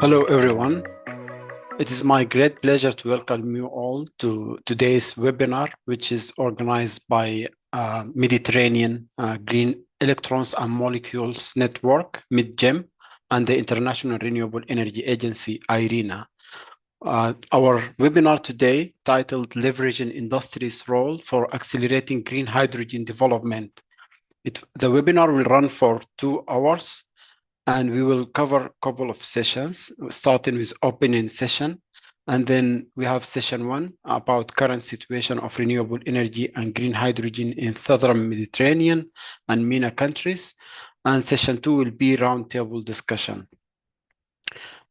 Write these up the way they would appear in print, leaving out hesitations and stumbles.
Hello, everyone. It is my great pleasure to welcome you all to today's webinar, which is organized by Mediterranean Green Electrons and Molecules Network, MED-GEM, and the International Renewable Energy Agency, IRENA. Our webinar today, titled Leveraging Industry's Role for Accelerating Green Hydrogen Development. The webinar will run for 2 hours, and we will cover a couple of sessions, starting with opening session. And then we have session 1 about current situation of renewable energy and green hydrogen in Southern Mediterranean and MENA countries. And session 2 will be roundtable discussion.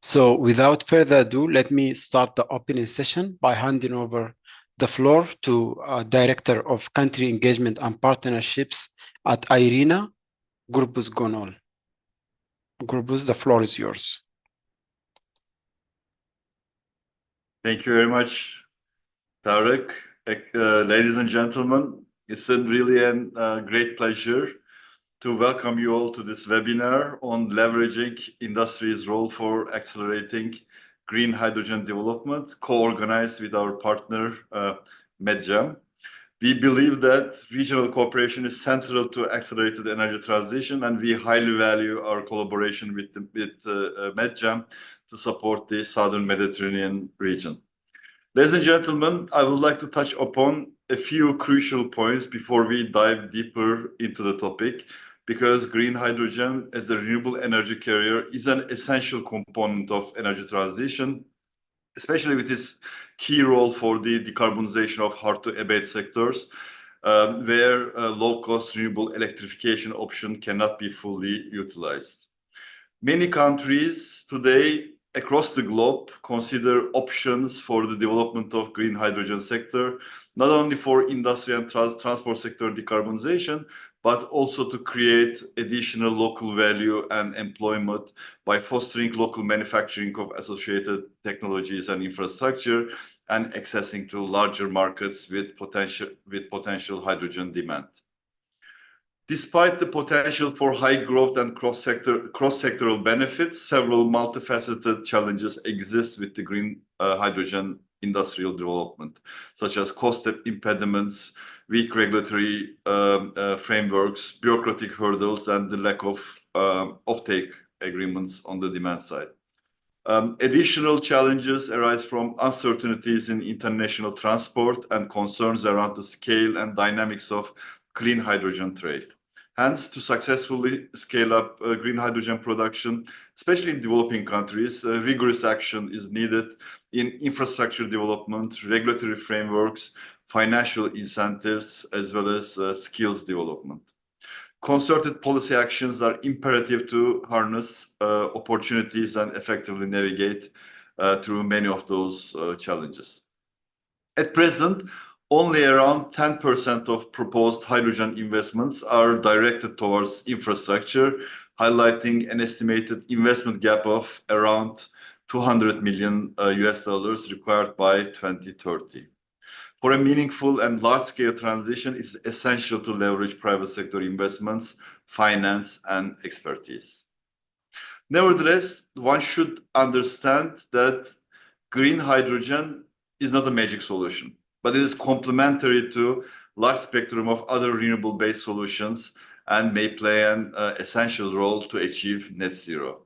So without further ado, let me start the opening session by handing over the floor to Director of Country Engagement and Partnerships at IRENA, Gurbuz Gonul. Gurbuz, the floor is yours. Thank you very much, Tarek. Ladies and gentlemen, it's really a great pleasure to welcome you all to this webinar on leveraging industry's role for accelerating green hydrogen development, co-organized with our partner, MED-GEM. We believe that regional cooperation is central to accelerated energy transition, and we highly value our collaboration with MED-GEM to support the Southern Mediterranean region. Ladies and gentlemen, I would like to touch upon a few crucial points before we dive deeper into the topic, because green hydrogen as a renewable energy carrier is an essential component of energy transition, especially with its key role for the decarbonization of hard-to-abate sectors, where low-cost renewable electrification option cannot be fully utilized. Many countries today across the globe consider options for the development of green hydrogen sector, not only for industry and transport sector decarbonization, but also to create additional local value and employment by fostering local manufacturing of associated technologies and infrastructure, and accessing to larger markets with potential hydrogen demand. Despite the potential for high growth and cross-sectoral benefits, several multifaceted challenges exist with the green hydrogen industrial development, such as cost impediments, weak regulatory frameworks, bureaucratic hurdles, and the lack of offtake agreements on the demand side. Additional challenges arise from uncertainties in international transport and concerns around the scale and dynamics of clean hydrogen trade. Hence, to successfully scale up green hydrogen production, especially in developing countries, rigorous action is needed in infrastructure development, regulatory frameworks, financial incentives, as well as skills development. Concerted policy actions are imperative to harness opportunities and effectively navigate through many of those challenges. At present, only around 10% of proposed hydrogen investments are directed towards infrastructure, highlighting an estimated investment gap of around $200 million required by 2030. For a meaningful and large-scale transition, it's essential to leverage private sector investments, finance, and expertise. Nevertheless, one should understand that green hydrogen is not a magic solution, but it is complementary to large spectrum of other renewable-based solutions and may play an essential role to achieve net zero.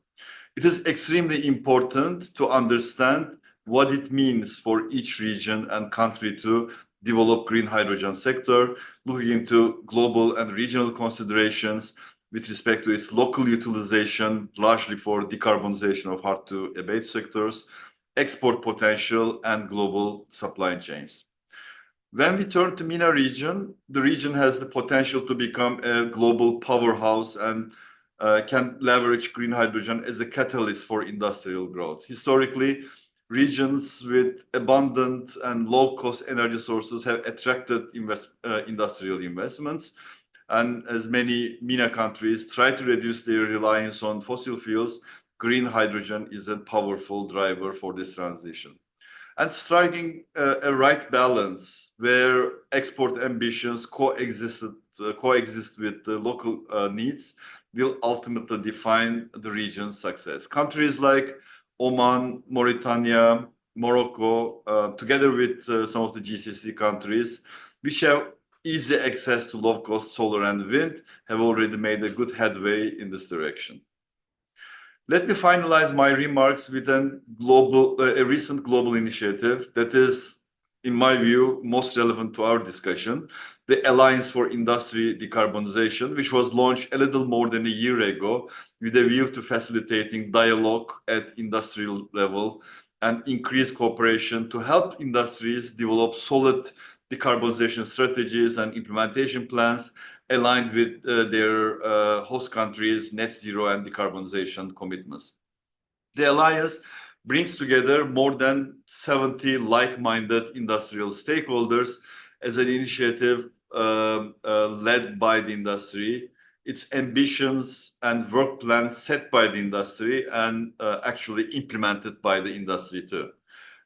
It is extremely important to understand what it means for each region and country to develop green hydrogen sector, looking into global and regional considerations with respect to its local utilization, largely for decarbonization of hard-to-abate sectors, export potential, and global supply chains. When we turn to MENA region, the region has the potential to become a global powerhouse and can leverage green hydrogen as a catalyst for industrial growth. Historically, regions with abundant and low-cost energy sources have attracted industrial investments, and as many MENA countries try to reduce their reliance on fossil fuels, green hydrogen is a powerful driver for this transition. And striking a right balance where export ambitions coexist with the local needs will ultimately define the region's success. Countries like Oman, Mauritania, Morocco, together with some of the GCC countries, which have easy access to low-cost solar and wind, have already made a good headway in this direction. Let me finalize my remarks with a recent global initiative that is, in my view, most relevant to our discussion, the Alliance for Industry Decarbonization, which was launched a little more than a year ago with a view to facilitating dialogue at industrial level and increase cooperation to help industries develop solid decarbonization strategies and implementation plans aligned with their host countries' net zero and decarbonization commitments. The Alliance brings together more than 70 like-minded industrial stakeholders as an initiative led by the industry. Its ambitions and work plans set by the industry and actually implemented by the industry too.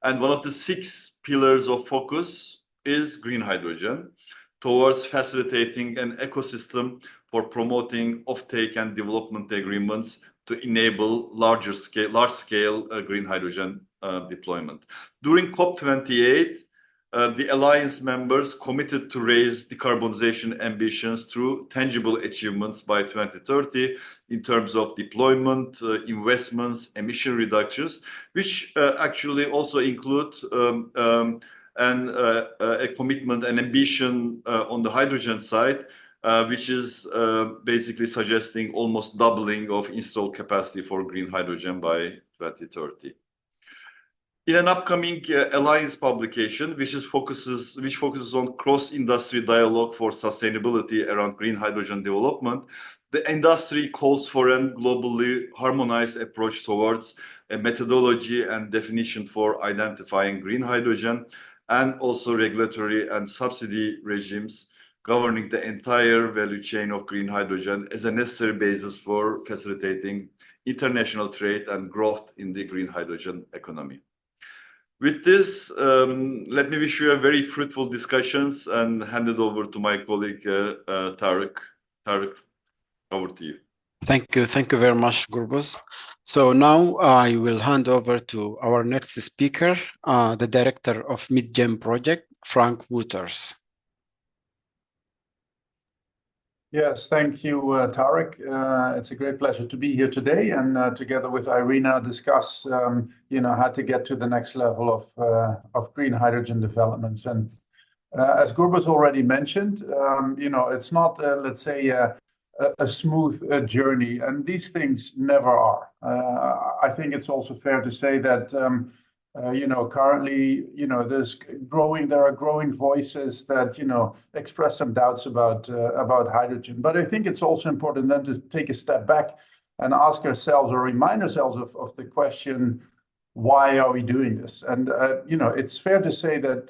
And one of the 6 pillars of focus is green hydrogen, towards facilitating an ecosystem for promoting offtake and development agreements to enable large-scale green hydrogen deployment. During COP28, the Alliance members committed to raise decarbonization ambitions through tangible achievements by 2030 in terms of deployment, investments, emission reductions, which actually also include a commitment and ambition on the hydrogen side, which is basically suggesting almost doubling of installed capacity for green hydrogen by 2030. In an upcoming Alliance publication, which focuses on cross-industry dialogue for sustainability around green hydrogen development, the industry calls for a globally harmonized approach towards a methodology and definition for identifying green hydrogen, and also regulatory and subsidy regimes governing the entire value chain of green hydrogen as a necessary basis for facilitating international trade and growth in the green hydrogen economy. With this, let me wish you a very fruitful discussions and hand it over to my colleague, Tarek. Tarek, over to you. Thank you very much, Gurbuz. So now I will hand over to our next speaker, the director of MED-GEM project, Frank Wouters. Yes, thank you, Tarek. It's a great pleasure to be here today and together with IRENA discuss, how to get to the next level of green hydrogen developments. And as Gurbuz already mentioned, it's not, let's say, a smooth journey, and these things never are. I think it's also fair to say that currently, there are growing voices that express some doubts about hydrogen. But I think it's also important then to take a step back and ask ourselves or remind ourselves of the question, why are we doing this? And it's fair to say that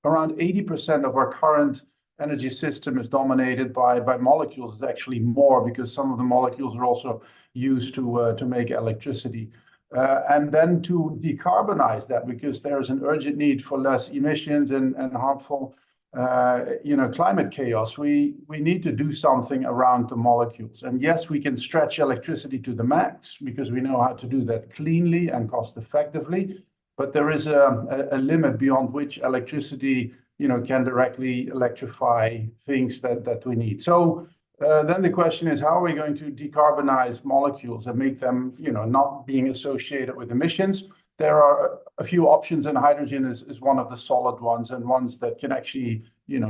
around 80% of our current energy system is dominated by molecules. It's actually more, because some of the molecules are also used to make electricity. And then to decarbonize that, because there is an urgent need for less emissions and harmful climate chaos, we need to do something around the molecules. And yes, we can stretch electricity to the max because we know how to do that cleanly and cost effectively, but there is a limit beyond which electricity can directly electrify things that we need. So then the question is, how are we going to decarbonize molecules and make them not being associated with emissions? There are a few options, and hydrogen is one of the solid ones, and ones that can actually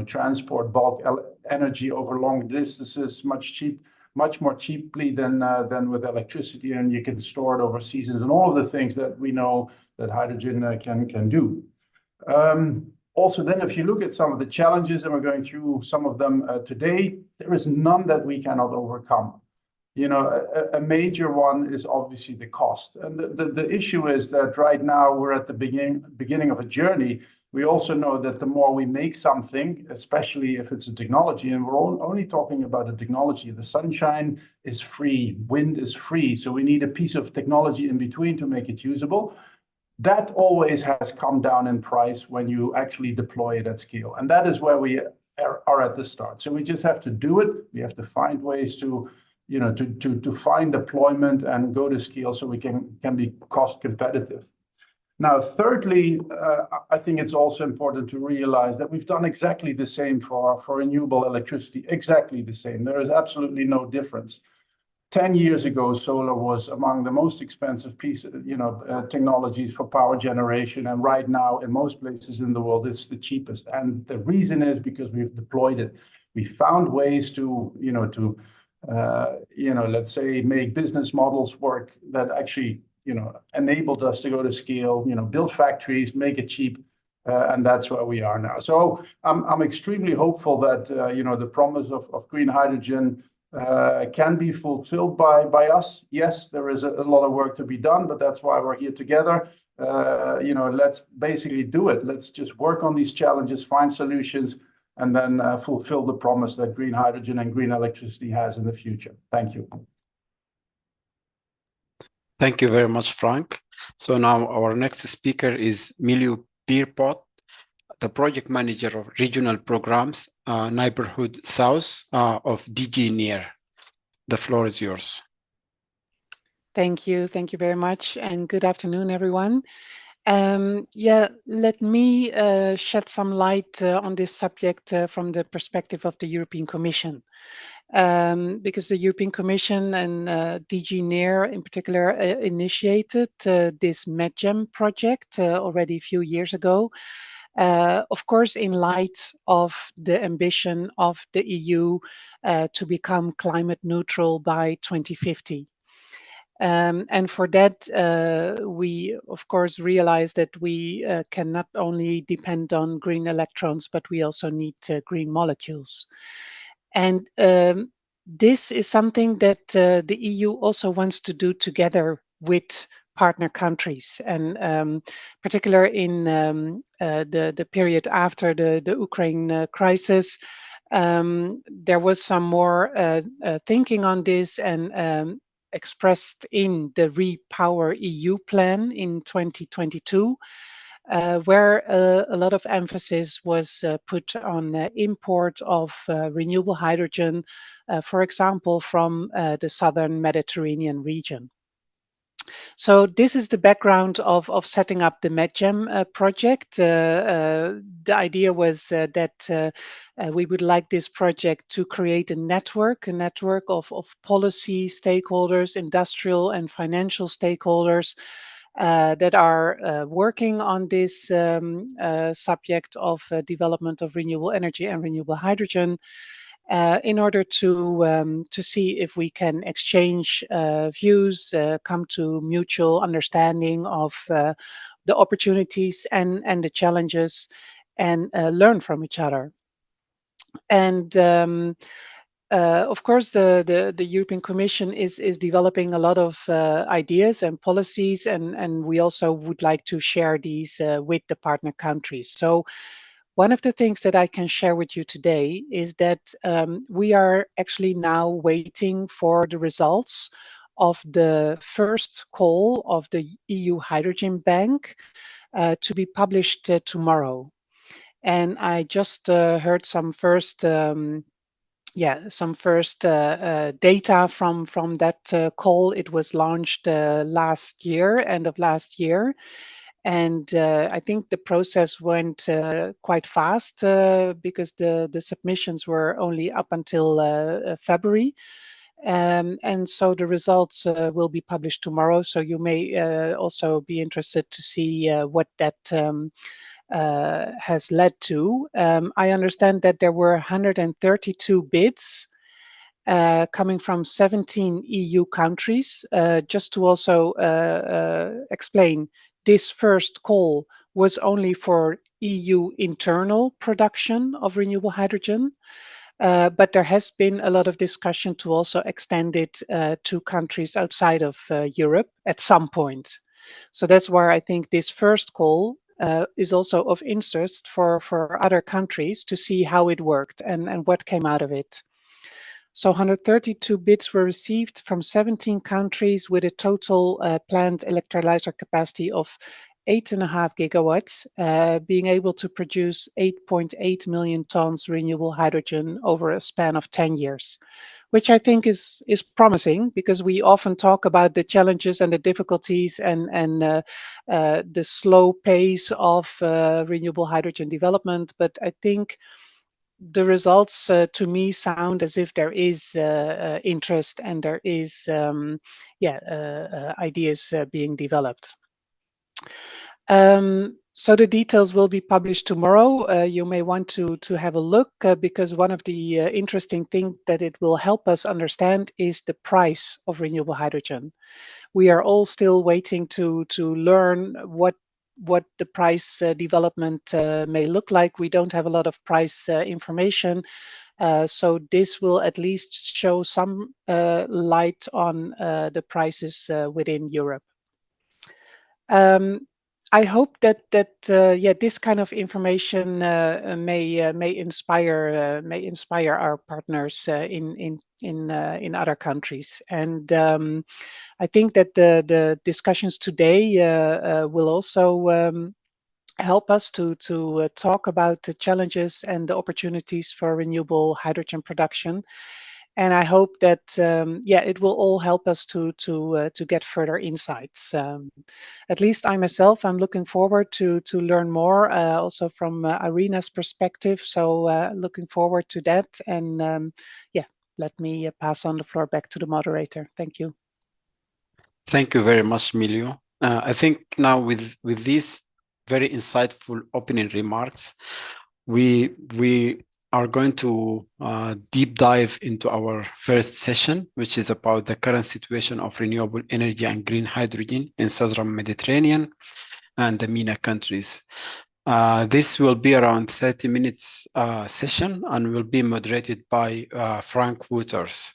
transport bulk energy over long distances much more cheaply than with electricity, and you can store it over seasons, and all of the things that we know that hydrogen can do. Also, then, if you look at some of the challenges, and we're going through some of them today, there is none that we cannot overcome. A major one is obviously the cost. And the issue is that right now we're at the beginning of a journey. We also know that the more we make something, especially if it's a technology, and we're only talking about a technology, the sunshine is free, wind is free, so we need a piece of technology in between to make it usable. That always has come down in price when you actually deploy it at scale. And that is where we are at the start. So we just have to do it. We have to find ways to to find deployment and go to scale so we can be cost competitive. Now, thirdly, I think it's also important to realize that we've done exactly the same for renewable electricity, exactly the same. There is absolutely no difference. 10 years ago, solar was among the most expensive technologies for power generation. And right now, in most places in the world, it's the cheapest. And the reason is because we've deployed it. We found ways to, let's say, make business models work that actually, enabled us to go to scale, build factories, make it cheap. And that's where we are now. So I'm extremely hopeful that, the promise of green hydrogen can be fulfilled by us. Yes, there is a lot of work to be done, but that's why we're here together. Let's basically do it. Let's just work on these challenges, find solutions, and then fulfill the promise that green hydrogen and green electricity has in the future. Thank you. Thank you very much, Frank. So now our next speaker is Milou Beerepot, the project manager of regional programs, Neighborhood South of DG NEAR. The floor is yours. Thank you very much, and good afternoon, everyone. Let me shed some light on this subject from the perspective of the European Commission. Because the European Commission and DG NEAR in particular initiated this MED-GEM project already a few years ago. Of course, in light of the ambition of the EU to become climate neutral by 2050. And for that, we, of course, realize that we can not only depend on green electrons, but we also need green molecules. And this is something that the EU also wants to do together with partner countries, and particularly in the period after the Ukraine crisis, there was some more thinking on this, and expressed in the Repower EU plan in 2022, where a lot of emphasis was put on import of renewable hydrogen, for example, from the southern Mediterranean region. So this is the background of setting up the MED-GEM project. The idea was that we would like this project to create a network of policy stakeholders, industrial and financial stakeholders that are working on this subject of development of renewable energy and renewable hydrogen, in order to see if we can exchange views, come to mutual understanding of the opportunities and the challenges, and learn from each other. And of course, the European Commission is developing a lot of ideas and policies, and we also would like to share these with the partner countries. So one of the things that I can share with you today is that we are actually now waiting for the results of the first call of the EU Hydrogen Bank to be published tomorrow. And I just heard some first data from that call. It was launched last year, end of last year. And I think the process went quite fast because the submissions were only up until February. And so the results will be published tomorrow. So you may also be interested to see what that has led to. I understand that there were 132 bids coming from 17 EU countries. Just to also explain, this first call was only for EU internal production of renewable hydrogen, but there has been a lot of discussion to also extend it to countries outside of Europe at some point. So that's why I think this first call is also of interest for other countries to see how it worked and what came out of it. So 132 bids were received from 17 countries with a total planned electrolyzer capacity of 8.5 gigawatts, being able to produce 8.8 million tons renewable hydrogen over a span of 10 years, which I think is promising, because we often talk about the challenges and the difficulties and the slow pace of renewable hydrogen development. But I think the results to me sound as if there is interest and there is ideas being developed. So the details will be published tomorrow. You may want to have a look, because one of the interesting things that it will help us understand is the price of renewable hydrogen. We are all still waiting to learn what the price development may look like. We don't have a lot of price information. So this will at least show some light on the prices within Europe. I hope that this kind of information may inspire our partners in other countries. And I think that the discussions today will also help us to talk about the challenges and the opportunities for renewable hydrogen production. And I hope that it will all help us to get further insights. At least I myself, I'm looking forward to learn more, also from IRENA's perspective. So looking forward to that. And let me pass on the floor back to the moderator. Thank you. Thank you very much, Milou. I think now with these very insightful opening remarks, we are going to deep dive into our first session, which is about the current situation of renewable energy and green hydrogen in Southern Mediterranean and the MENA countries. This will be around 30 minutes session and will be moderated by Frank Wouters.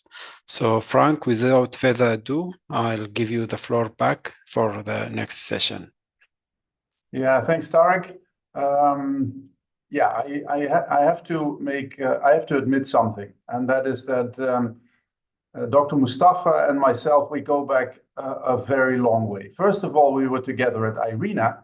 So Frank, without further ado, I'll give you the floor back for the next session. Yeah, thanks, Tarek. I have to admit something, and that is that Dr. Mustafa and myself, we go back a very long way. First of all, we were together at IRENA.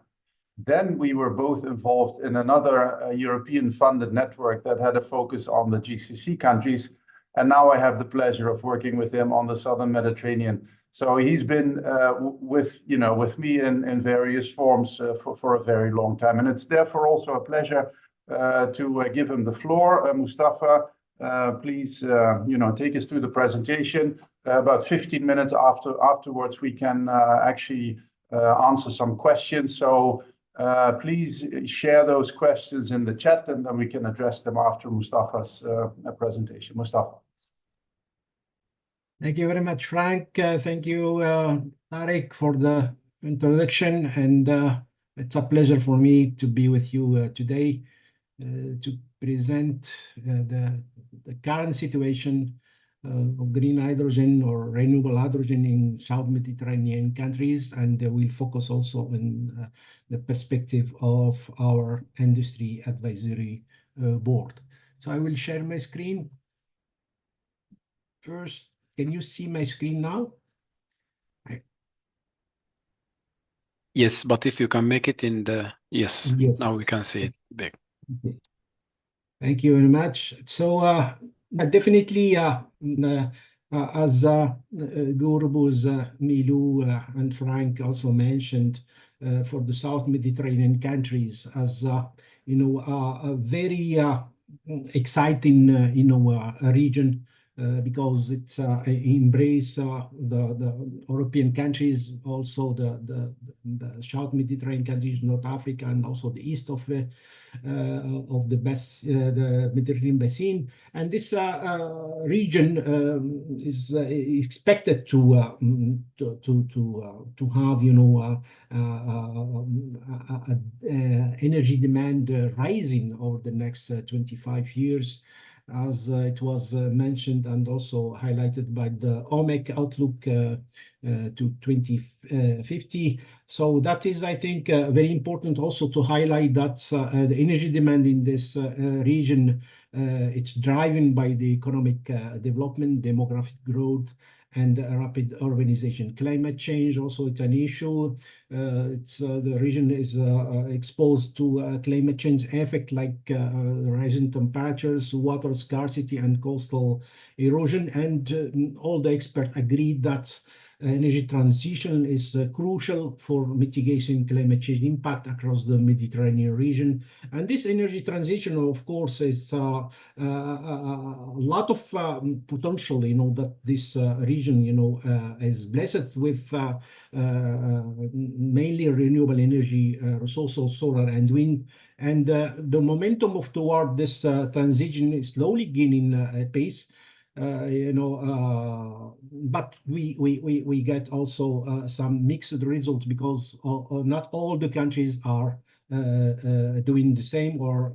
Then we were both involved in another European-funded network that had a focus on the GCC countries. And now I have the pleasure of working with him on the Southern Mediterranean. So he's been with me in various forms for a very long time. And it's therefore also a pleasure to give him the floor. Mustafa, please, take us through the presentation. About 15 minutes afterwards, we can actually answer some questions. So please share those questions in the chat, and then we can address them after Mustafa's presentation. Mustafa. Thank you very much, Frank. Thank you, Tarek, for the introduction. And it's a pleasure for me to be with you today to present the current situation of green hydrogen or renewable hydrogen in South Mediterranean countries. And we'll focus also on the perspective of our industry advisory board. So I will share my screen. First, can you see my screen now? Yes, but if you can make it in the... Yes. Now we can see it big. Okay. Thank you very much. So definitely, as Gurbuz, Milou, and Frank also mentioned, for the South Mediterranean countries, as a very exciting region, because it's embrace the European countries, also the South Mediterranean countries, North Africa, and also the east of the Mediterranean basin. And this region is expected to have energy demand rising over the next 25 years. As it was mentioned and also highlighted by the OMEC outlook to 2050. So that is, I think, very important also to highlight that the energy demand in this region, it's driven by the economic development, demographic growth, and rapid urbanization. Climate change also it's an issue. The region is exposed to climate change effect like rising temperatures, water scarcity, and coastal erosion. And all the experts agreed that energy transition is crucial for mitigating climate change impact across the Mediterranean region. And this energy transition, of course, is a lot of potential, that this region, is blessed with mainly renewable energy resources, solar and wind. And the momentum toward this transition is slowly gaining pace. But we get also some mixed results because not all the countries are doing the same or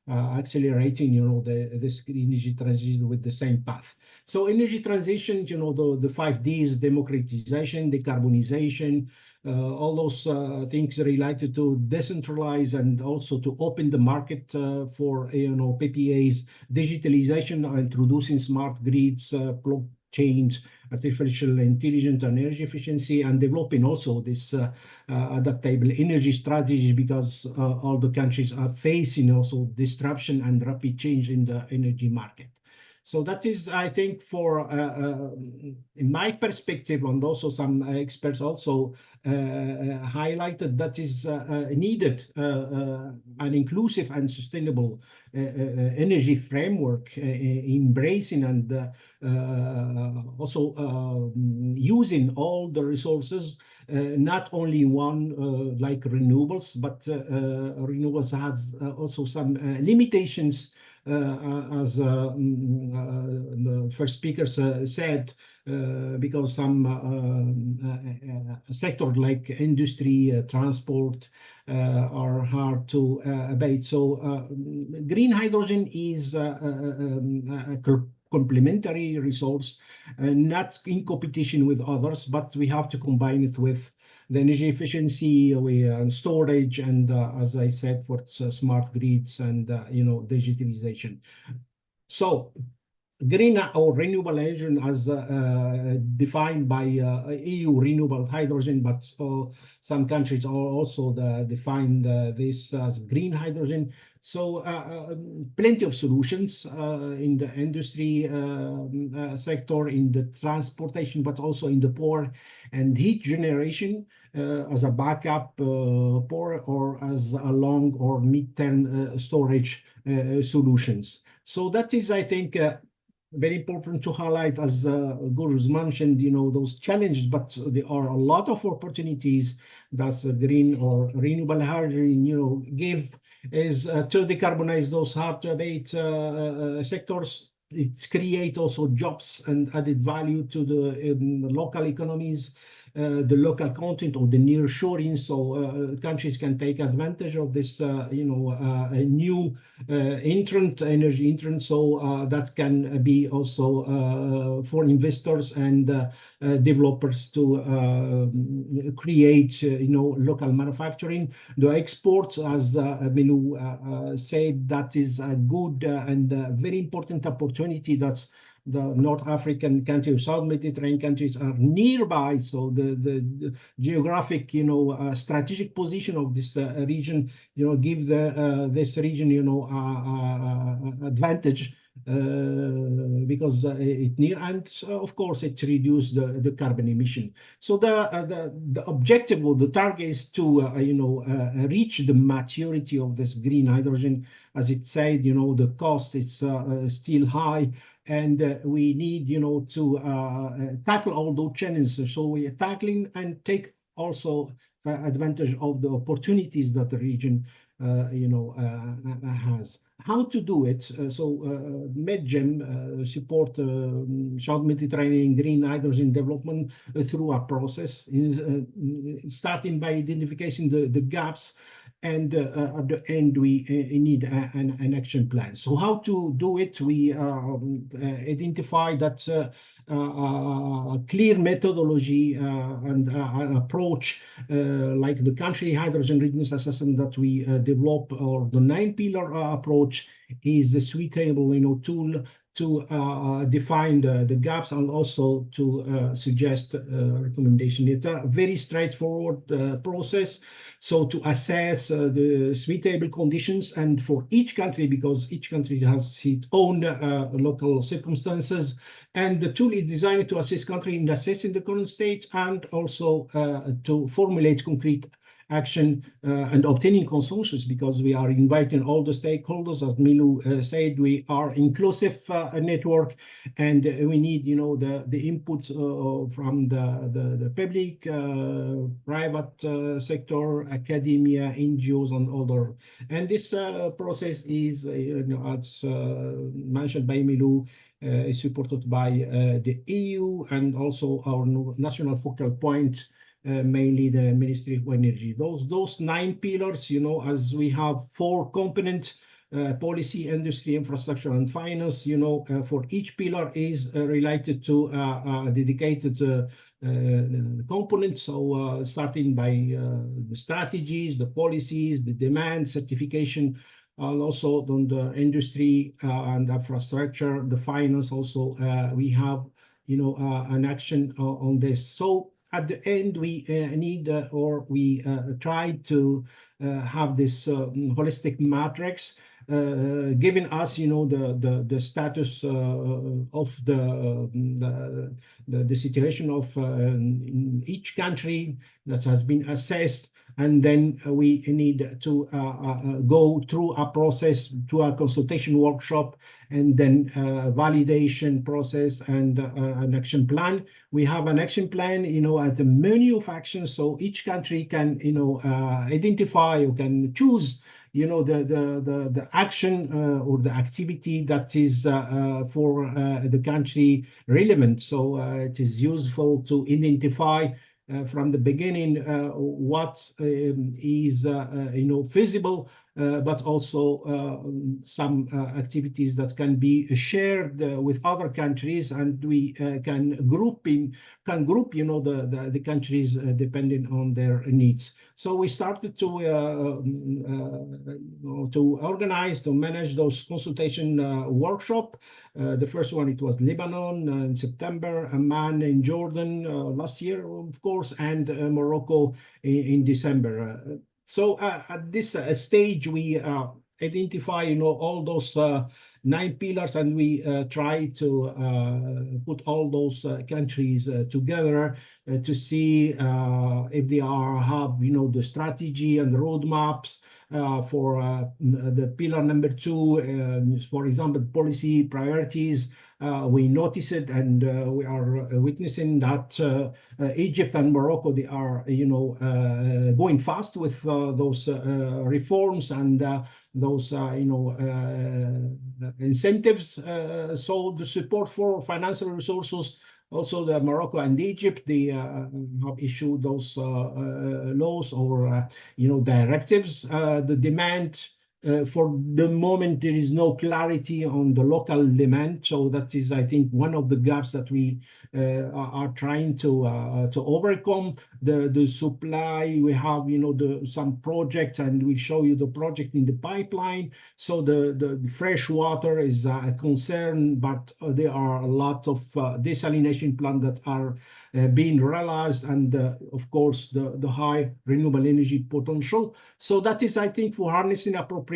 accelerating this energy transition with the same path. So energy transition, the 5 Ds: democratization, decarbonization, all those things related to decentralize and also to open the market for PPAs, digitalization, introducing smart grids, blockchains, artificial intelligence, energy efficiency, and developing also this adaptable energy strategy because all the countries are facing also disruption and rapid change in the energy market. So that is, I think, for in my perspective, and also some experts also highlighted that is needed an inclusive and sustainable energy framework, embracing and also using all the resources, not only one like renewables, but renewables has also some limitations. As the first speaker said, because some sectors like industry, transport are hard to abate. So green hydrogen is a complementary resource, not in competition with others, but we have to combine it with the energy efficiency, storage, and as I said, for smart grids and digitalization. So green or renewable hydrogen as defined by EU renewable hydrogen, but some countries also defined this as green hydrogen. So plenty of solutions in the industry sector, in the transportation, but also in the power and heat generation as a backup power or as a long or mid-term storage solutions. So that is, I think, very important to highlight, as Gurbuz mentioned, those challenges, but there are a lot of opportunities that green or renewable hydrogen, give is to decarbonize those hard to abate sectors. It creates also jobs and added value to the local economies, the local content or the nearshoring, so countries can take advantage of this, new energy entrant. So that can be also for investors and developers to create, local manufacturing. The exports, as Milou said, that is a good and very important opportunity. That's the North African countries, South Mediterranean countries are nearby. So the geographic, strategic position of this region, give this region, advantage because it near, and of course it reduces the carbon emission. So the objective or the target is to reach the maturity of this green hydrogen. As it said, the cost is still high, and we need to tackle all those challenges. So we are tackling and take also advantage of the opportunities that the region has. How to do it? So MED-GEM support South Mediterranean green hydrogen development through a process, is starting by identifying the gaps, and at the end we need an action plan. So how to do it? We identify that a clear methodology and an approach like the country hydrogen readiness assessment that we develop, or the 9-pillar approach, is the suitable tool to define the gaps and also to suggest recommendation. It's a very straightforward process. So to assess the suitable conditions, and for each country, because each country has its own local circumstances, and the tool is designed to assist country in assessing the current state and also to formulate concrete action and obtaining consensus, because we are inviting all the stakeholders. As Milou said, we are inclusive network, and we need, you know, the input from the public, private sector, academia, NGOs, and other. And this process is, you know, as mentioned by Milou, is supported by the EU and also our national focal point, mainly the Ministry of Energy. Those 9 pillars, you know, as we have 4 components, policy, industry, infrastructure, and finance, you know, for each pillar is related to a dedicated component. So starting by the strategies, the policies, the demand, certification, and also on the industry and infrastructure, the finance also, we have, you know, an action on this. So at the end, we need or we try to have this holistic matrix giving us, you know, the status of the situation of in each country that has been assessed. And then we need to go through a process, to a consultation workshop, and then validation process and an action plan. We have an action plan, you know, at a menu of actions, so each country can, you know, identify or can choose, you know, the action or the activity that is for the country relevant. So it is useful to identify from the beginning what is you know, feasible, but also some activities that can be shared with other countries, and we can group, you know, the countries depending on their needs. So we started to organize, to manage those consultation workshop. The first one, it was Lebanon in September, Amman in Jordan last year, of course, and Morocco in December. So at this stage, we identify, you know, all those 9 pillars, and we try to put all those countries together to see if they have, you know, the strategy and the roadmaps for the pillar number 2, for example, policy priorities. We notice it, and we are witnessing that Egypt and Morocco, they are, you know, going fast with those reforms and those, you know, incentives. So the support for financial resources, also the Morocco and Egypt, they have issued those laws or, you know, directives. The demand, for the moment, there is no clarity on the local demand. So that is, I think, one of the gaps that we are trying to overcome. The supply, we have, you know, some projects, and we show you the project in the pipeline. So the fresh water is a concern, but there are a lot of desalination plants that are being realized, and of course the high renewable energy potential. So that is, I think, for harnessing appropriate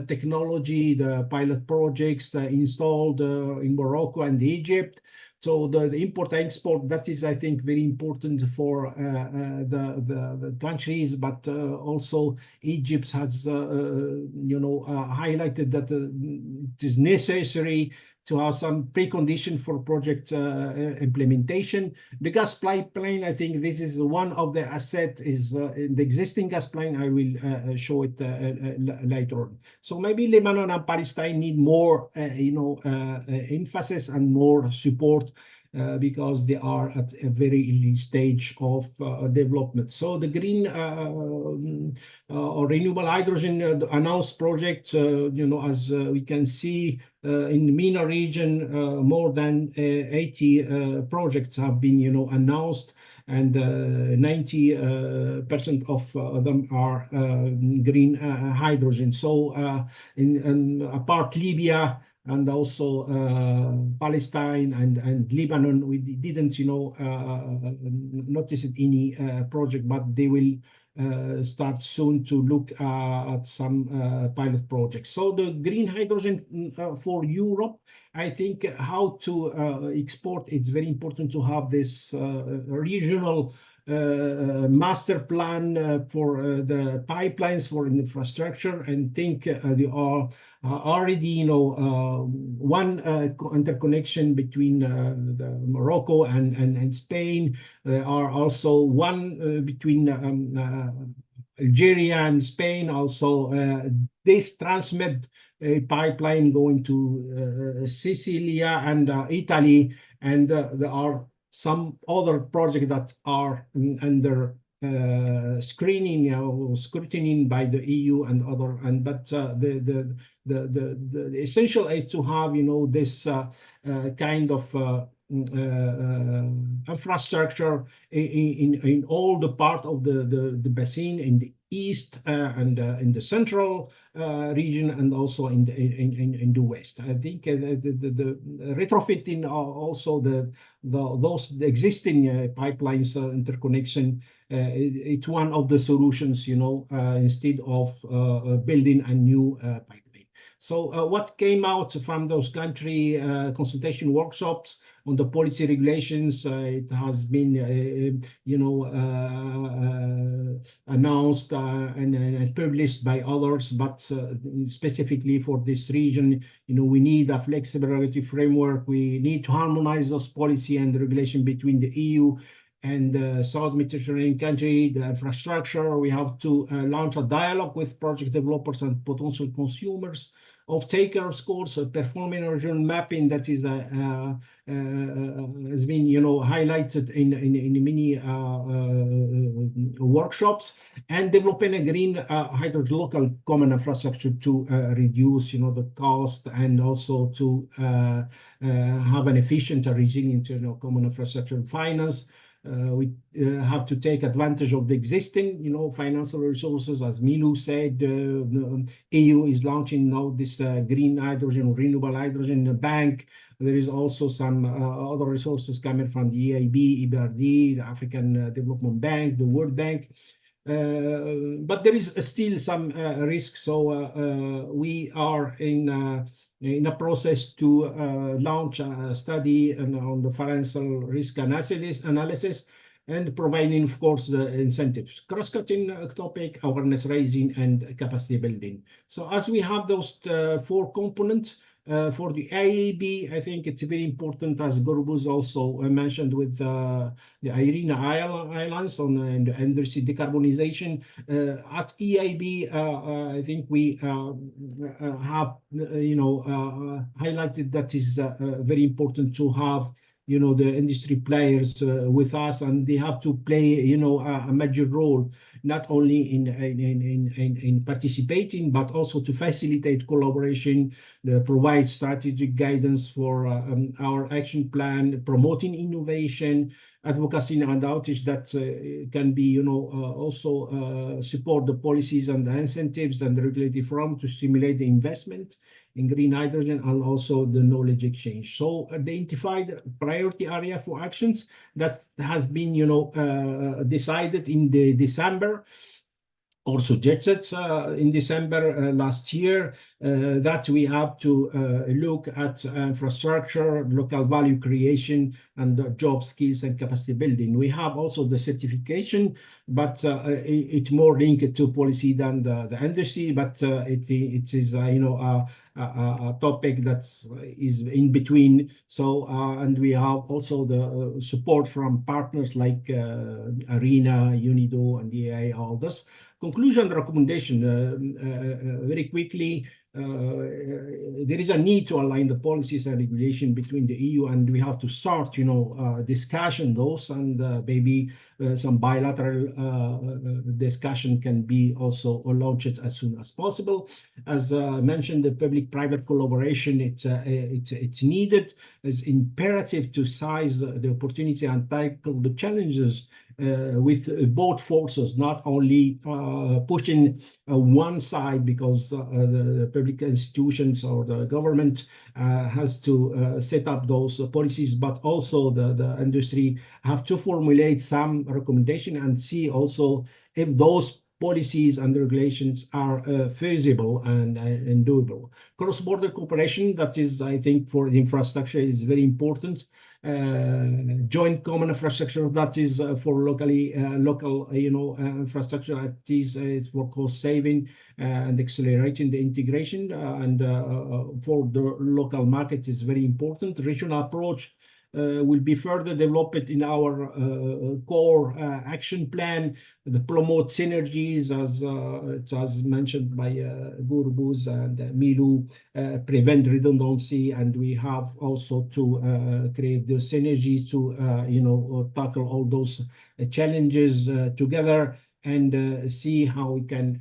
technology, the pilot projects installed in Morocco and Egypt. So the import-export, that is, I think, very important for the countries, but also Egypt has, you know, highlighted that it is necessary to have some precondition for project implementation. The gas pipeline, I think this is one of the assets, is in the existing gas pipeline. I will show it later on. So maybe Lebanon and Palestine need more, you know, emphasis and more support because they are at a very early stage of development. So the green or renewable hydrogen announced project, you know, as we can see in the MENA region, more than 80 projects have been, you know, announced, and 90% of them are green hydrogen. So in apart Libya, and also Palestine and Lebanon. We didn't, notice any project, but they will start soon to look at some pilot projects. So the green hydrogen for Europe, I think how to export, it's very important to have this regional master plan for the pipelines for infrastructure, and think they are already, one interconnection between Morocco and Spain. There are also one between Algeria and Spain. Also, this TransMed pipeline going to Sicily and Italy, and there are some other projects that are under screening or scrutiny by the EU and other. But the essential is to have, this kind of infrastructure in all the part of the basin, in the east and in the central region, and also in the west. I think the retrofitting also those existing pipelines interconnection, it's one of the solutions, instead of building a new pipeline. So what came out from those country consultation workshops on the policy regulations, it has been, announced and published by others, but specifically for this region, we need a flexible regulatory framework. We need to harmonize those policy and regulation between the EU and South Mediterranean country, the infrastructure. We have to launch a dialogue with project developers and potential consumers, of takers, of course, performing regional mapping that is has been, highlighted in many workshops, and developing a green hydrogen local common infrastructure to reduce, the cost, and also to have an efficient and resilient, common infrastructure finance. We have to take advantage of the existing, financial resources. As Milou said, the EU is launching now this green hydrogen, renewable hydrogen bank. There is also some other resources coming from the EIB, EBRD, the African Development Bank, the World Bank. But there is still some risk. So we are in a process to launch a study on the financial risk analysis and providing, of course, the incentives. Cross-cutting topic, awareness raising, and capacity building. So as we have those 4 components, for the IAB, I think it's very important, as Gurbuz also mentioned, with the IRENA islands on the energy decarbonization. At EIB, I think we have, highlighted that is very important to have, the industry players with us, and they have to play, a major role, not only in participating, but also to facilitate collaboration, provide strategic guidance for our action plan, promoting innovation, advocacy, and outreach that can be, also support the policies and the incentives and the regulatory framework to stimulate the investment in green hydrogen, and also the knowledge exchange. So identified priority area for actions that has been, decided in the December, or suggested in December last year, that we have to look at infrastructure, local value creation, and job skills and capacity building. We have also the certification, but it's more linked to policy than the industry, but it is, a topic that is in between. So, and we have also the support from partners like IRENA, UNIDO, and EAI, all this. Conclusion recommendation, very quickly, there is a need to align the policies and regulation between the EU, and we have to start, discussion those, and maybe some bilateral discussion can be also launched as soon as possible. As mentioned, the public-private collaboration, it's needed. It's imperative to seize the opportunity and tackle the challenges with both forces, not only pushing one side because the public institutions or the government has to set up those policies, but also the industry have to formulate some recommendation and see also if those policies and regulations are feasible and doable. Cross-border cooperation, that is, I think, for the infrastructure is very important. Joint common infrastructure, that is for local infrastructure, that is for cost saving and accelerating the integration, and for the local market is very important. Regional approach will be further developed in our core action plan to promote synergies, as mentioned by Gurbuz and Milou, prevent redundancy, and we have also to create the synergy to tackle all those challenges together, and see how we can,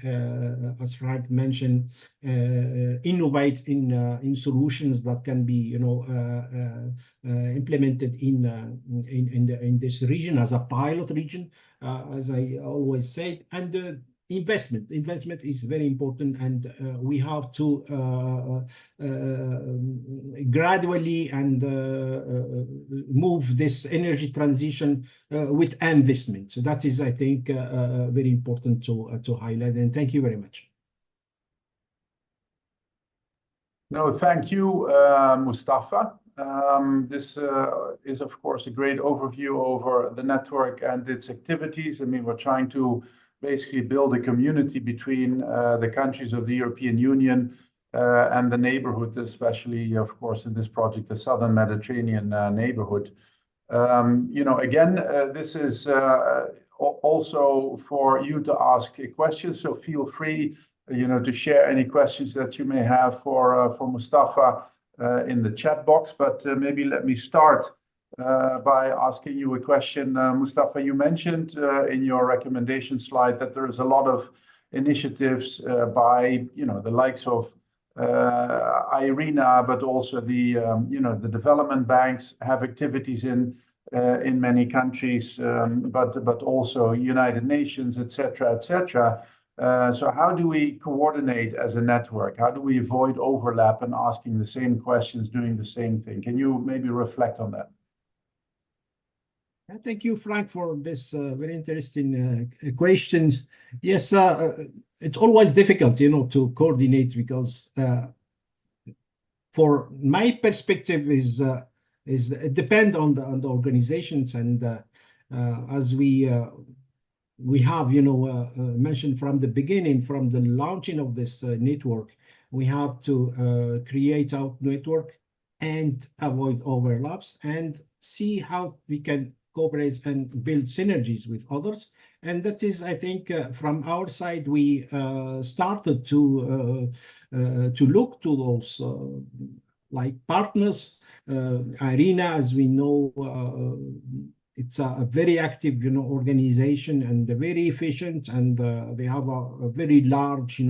as Frank mentioned, innovate in solutions that can be implemented in this region as a pilot region, as I always said. And investment is very important, and we have to gradually and move this energy transition with investment. So that is, I think, very important to highlight. And thank you very much. No, thank you, Mustafa. This is, of course, a great overview over the network and its activities. I mean, we're trying to basically build a community between the countries of the European Union and the neighborhood, especially, of course, in this project, the Southern Mediterranean neighborhood. Again, this is also for you to ask questions, so feel free to share any questions that you may have for Mustafa in the chat box. But maybe let me start by asking you a question. Mustafa, you mentioned in your recommendation slide that there is a lot of initiatives by the likes of IRENA, but also the development banks have activities in many countries, but also United Nations, etc. So how do we coordinate as a network? How do we avoid overlap and asking the same questions, doing the same thing? Can you maybe reflect on that? Thank you, Frank, for this very interesting questions. Yes, it's always difficult, to coordinate, because for my perspective is it depend on the organizations, and as we have mentioned from the beginning, from the launching of this network, we have to create our network and avoid overlaps and see how we can cooperate and build synergies with others. And that is, I think, from our side, we started to look to those like partners. IRENA, as we know, it's a very active, organization, and very efficient, and they have a very large,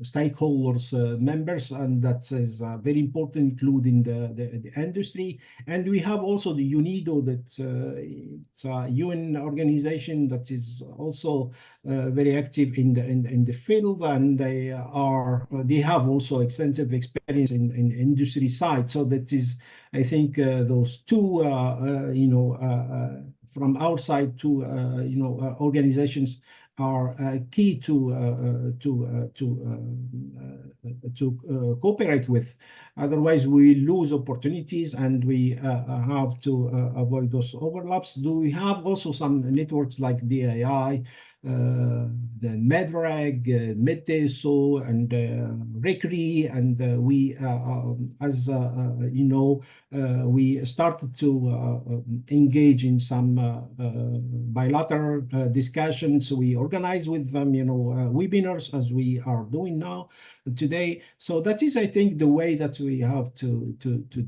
stakeholders, members, and that is very important, including the industry. And we have also the UNIDO, that's it's a UN organization that is also very active in the field, and they have also extensive experience in industry side. So that is, I think, those two, from our side, two, organizations are key to cooperate with. Otherwise, we lose opportunities, and we have to avoid those overlaps. We have also some networks like DAI, the MED-REG, MED-TESO, and RECRI, and we, as we started to engage in some bilateral discussions. We organize with them, webinars, as we are doing now today. So that is, I think, the way that we have to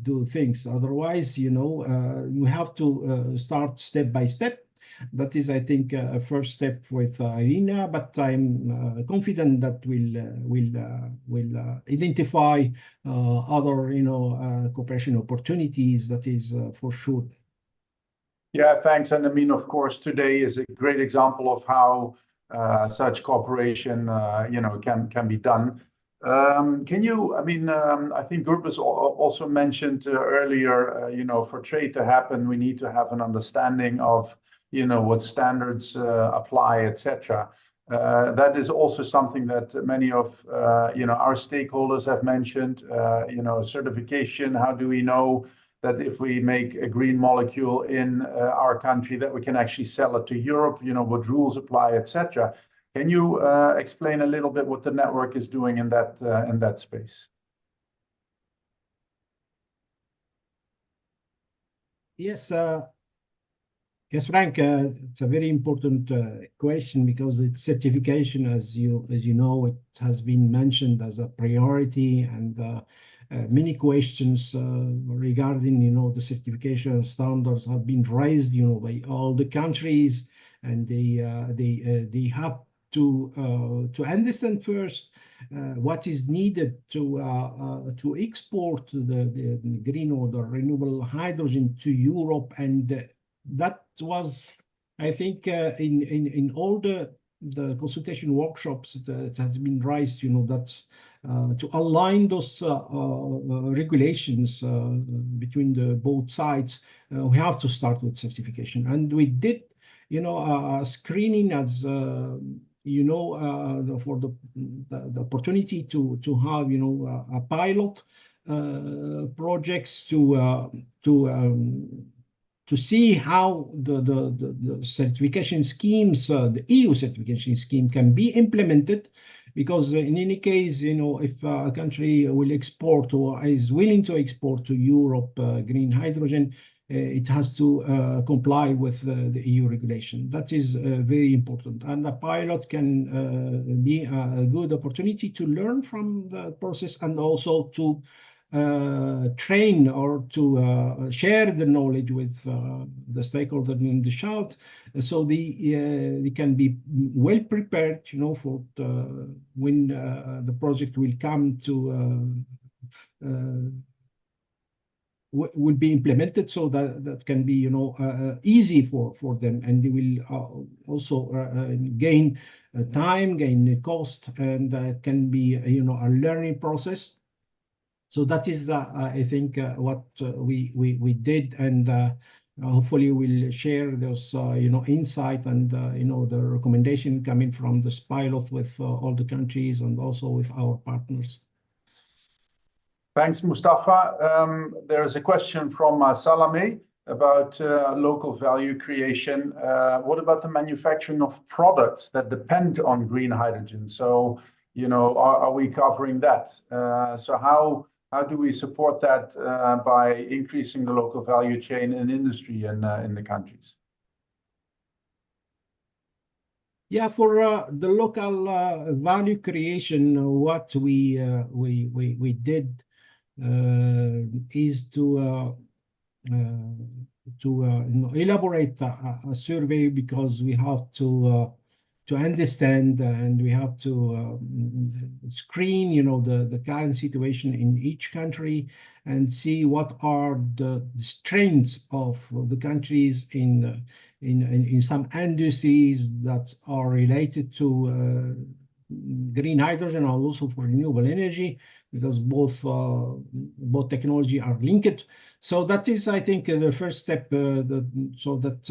do things. Otherwise, you have to start step by step. That is, I think, a first step with IRENA, but I'm confident that we'll identify other, cooperation opportunities. That is for sure. Yeah, thanks. And I mean, of course, today is a great example of how such cooperation, can be done. Can you, I think Gurbuz also mentioned earlier, for trade to happen, we need to have an understanding of, what standards apply, etc. That is also something that many of, our stakeholders have mentioned, certification. How do we know that if we make a green molecule in our country that we can actually sell it to Europe, what rules apply, etc. Can you explain a little bit what the network is doing in that space? Yes, yes, Frank. It's a very important question because it's certification, as you know, it has been mentioned as a priority, and many questions regarding the certification standards have been raised by all the countries, and they have to understand first what is needed to export the green or the renewable hydrogen to Europe. And that was, I think, in all the consultation workshops that has been raised, that's to align those regulations between the both sides. We have to start with certification, and we did, a screening as for the opportunity to have a pilot projects to see how the certification schemes, the EU certification scheme, can be implemented. Because in any case, if a country will export or is willing to export to Europe green hydrogen, it has to comply with the EU regulation. That is very important. And a pilot can be a good opportunity to learn from the process, and also to train or to share the knowledge with the stakeholders in the south, so they can be well prepared, for when the project will come to will be implemented, so that can be easy for them, and they will also gain time, gain cost, and can be a learning process. So that is, I think, what we did, and hopefully we'll share those, insight and the recommendation coming from this pilot with all the countries and also with our partners. Thanks, Mustafa. There is a question from Salame about local value creation. What about the manufacturing of products that depend on green hydrogen? So, are we covering that? So how do we support that by increasing the local value chain and industry in the countries? Yeah, for the local value creation, what we did is to elaborate a survey, because we have to understand, and we have to screen, the current situation in each country, and see what are the strengths of the countries in some industries that are related to green hydrogen, and also for renewable energy, because both technology are linked. So that is, I think, the first step. So that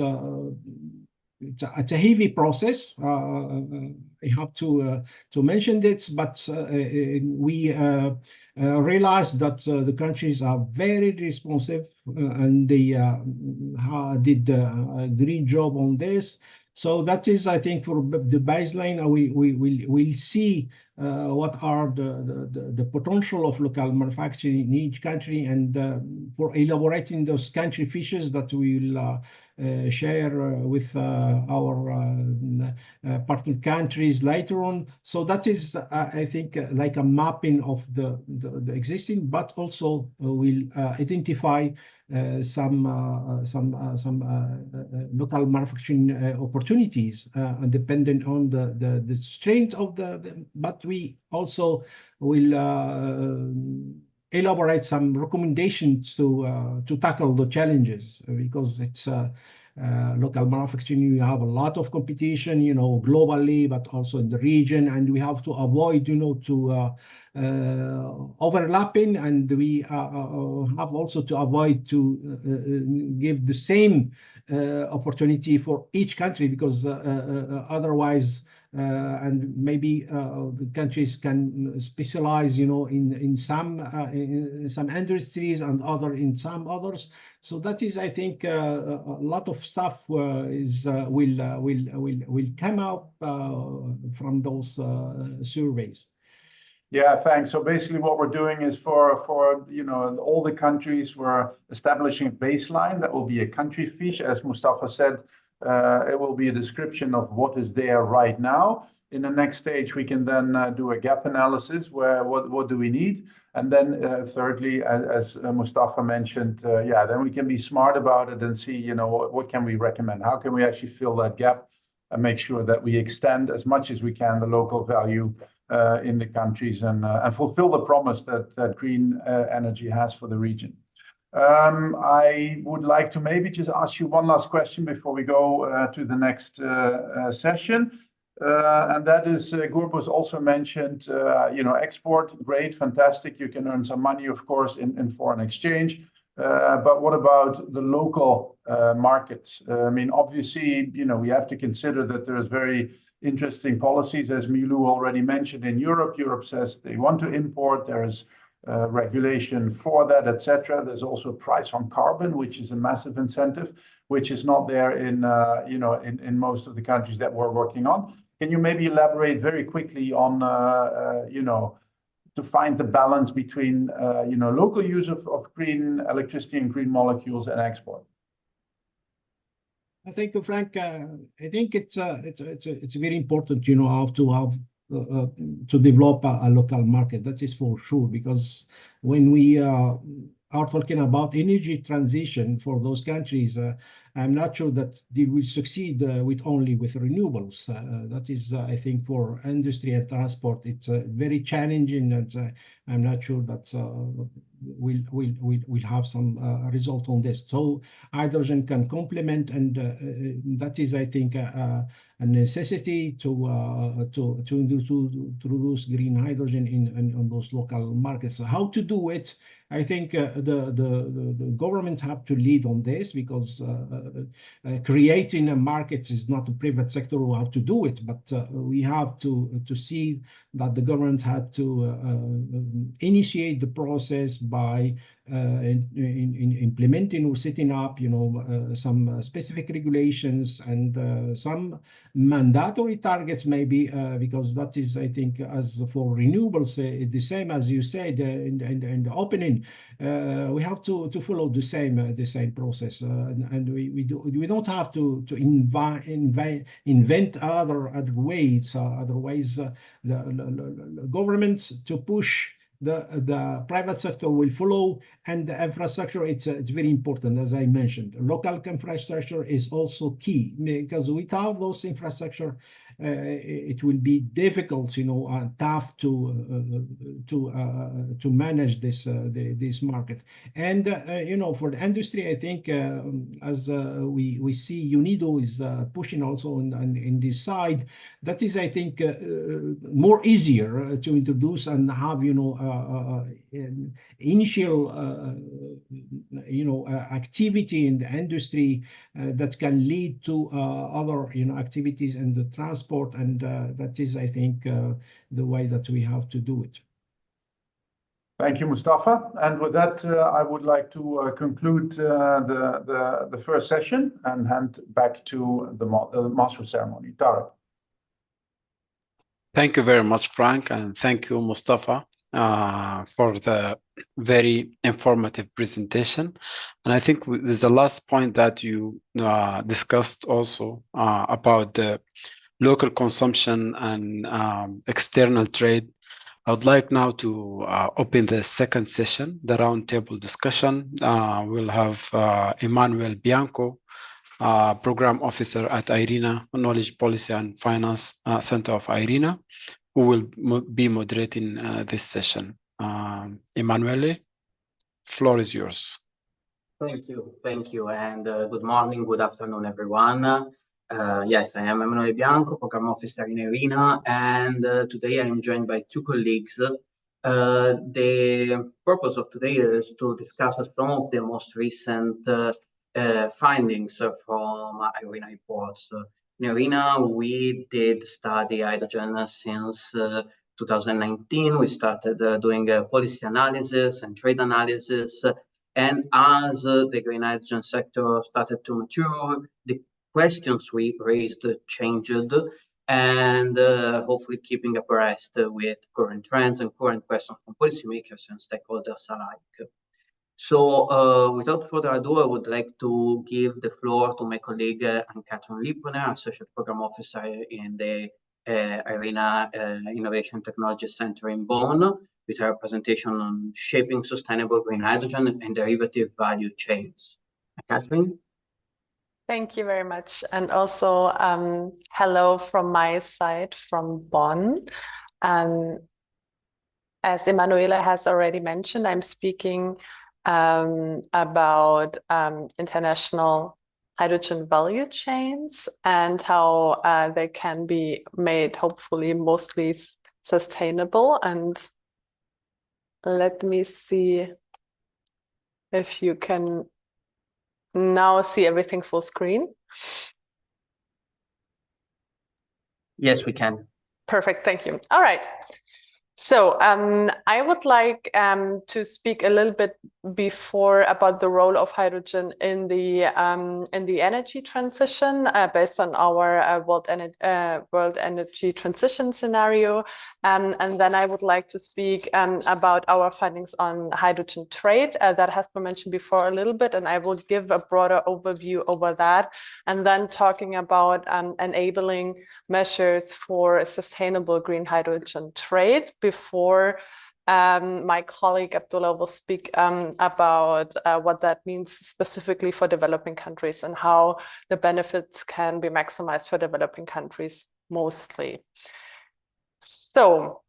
it's a heavy process. I have to mention this, but we realized that the countries are very responsive, and they did a great job on this. So that is, I think, for the baseline. We'll see what are the potential of local manufacturing in each country, and for elaborating those country fishes that we will share with our partner countries later on. So that is, I think, like a mapping of the existing, but also will identify some local manufacturing opportunities, dependent on the strength of but we also will elaborate some recommendations to tackle the challenges, because it's local manufacturing. You have a lot of competition, globally, but also in the region, and we have to avoid, to overlapping, and we have also to avoid to give the same opportunity for each country, because otherwise and maybe the countries can specialize, in some industries and in some others. So that is, I think, a lot of stuff will come up from those surveys. Yeah, thanks. So basically what we're doing is for all the countries, we're establishing a baseline that will be a country fiche. As Mustafa said, it will be a description of what is there right now. In the next stage, we can then do a gap analysis where what do we need? And then thirdly, as Mustafa mentioned, then we can be smart about it and see, what can we recommend? How can we actually fill that gap and make sure that we extend as much as we can the local value in the countries and fulfill the promise that green energy has for the region. I would like to maybe just ask you one last question before we go to the next session. And that is, Gurbuz also mentioned, export, great, fantastic. You can earn some money, of course, in foreign exchange. But what about the local markets? I mean, obviously, we have to consider that there's very interesting policies, as Milou already mentioned, in Europe. Europe says they want to import. There is regulation for that, etc. There's also price on carbon, which is a massive incentive, which is not there in most of the countries that we're working on. Can you maybe elaborate very quickly on to find the balance between local use of green electricity and green molecules and export? I think, Frank, I think it's very important, how to have to develop a local market. That is for sure, because when we are talking about energy transition for those countries, I'm not sure that they will succeed with renewables. That is, I think, for industry and transport, it's very challenging, and I'm not sure that we'll have some result on this. So hydrogen can complement, and that is, I think, a necessity to introduce green hydrogen in those local markets. So how to do it? I think the government have to lead on this, because creating a market is not the private sector who have to do it, but we have to see that the government had to initiate the process by implementing or setting up, some specific regulations and some mandatory targets, maybe, because that is, I think, as for renewables, the same as you said in the opening. We have to follow the same process, and we don't have to invent other ways. Otherwise, the government to push. The private sector will follow, and the infrastructure, it's very important, as I mentioned. Local infrastructure is also key, because without those infrastructure, it will be difficult, tough to manage this market. And for the industry, I think as we see, UNIDO is pushing also in this side. That is, I think, more easier to introduce and have initial activity in the industry that can lead to other activities in the transport, and that is, I think, the way that we have to do it. Thank you, Mustafa. And with that, I would like to conclude the first session and hand back to the master of ceremony, Tarek. Thank you very much, Frank, and thank you, Mustafa, for the very informative presentation. And I think there's the last point that you discussed also about the local consumption and external trade. I would like now to open the second session, the roundtable discussion. We'll have Emmanuel Bianco, Program Officer at IRENA, Knowledge Policy and Finance Center of IRENA, who will be moderating this session. Emmanuel, floor is yours. Thank you, and good morning, good afternoon, everyone. Yes, I am Milou Beerepot, Program Officer in IRENA, and today I am joined by two colleagues. The purpose of today is to discuss some of the most recent findings from IRENA reports. In IRENA, we did study hydrogen since 2019. We started doing policy analysis and trade analysis. And as the green hydrogen sector started to mature, the questions we raised changed, and hopefully keeping abreast with current trends and current questions from policymakers and stakeholders alike. So without further ado, I would like to give the floor to my colleague Anne-Catherine Lipponer, Associate Program Officer in the IRENA Innovation Technology Center in Bonn, with her presentation on shaping sustainable green hydrogen and derivative value chains. Catherine? Thank you very much. And also, hello from my side from Bonn. As Emanuela has already mentioned, I'm speaking about international hydrogen value chains and how they can be made, hopefully, mostly sustainable. And let me see if you can now see everything full screen. Yes, we can. Perfect, thank you. All right. So I would like to speak a little bit before about the role of hydrogen in the energy transition based on our world energy transition scenario, and then I would like to speak about our findings on hydrogen trade that has been mentioned before a little bit, and I will give a broader overview over that, and then talking about enabling measures for sustainable green hydrogen trade before my colleague Abdullah will speak about what that means specifically for developing countries and how the benefits can be maximized for developing countries mostly. So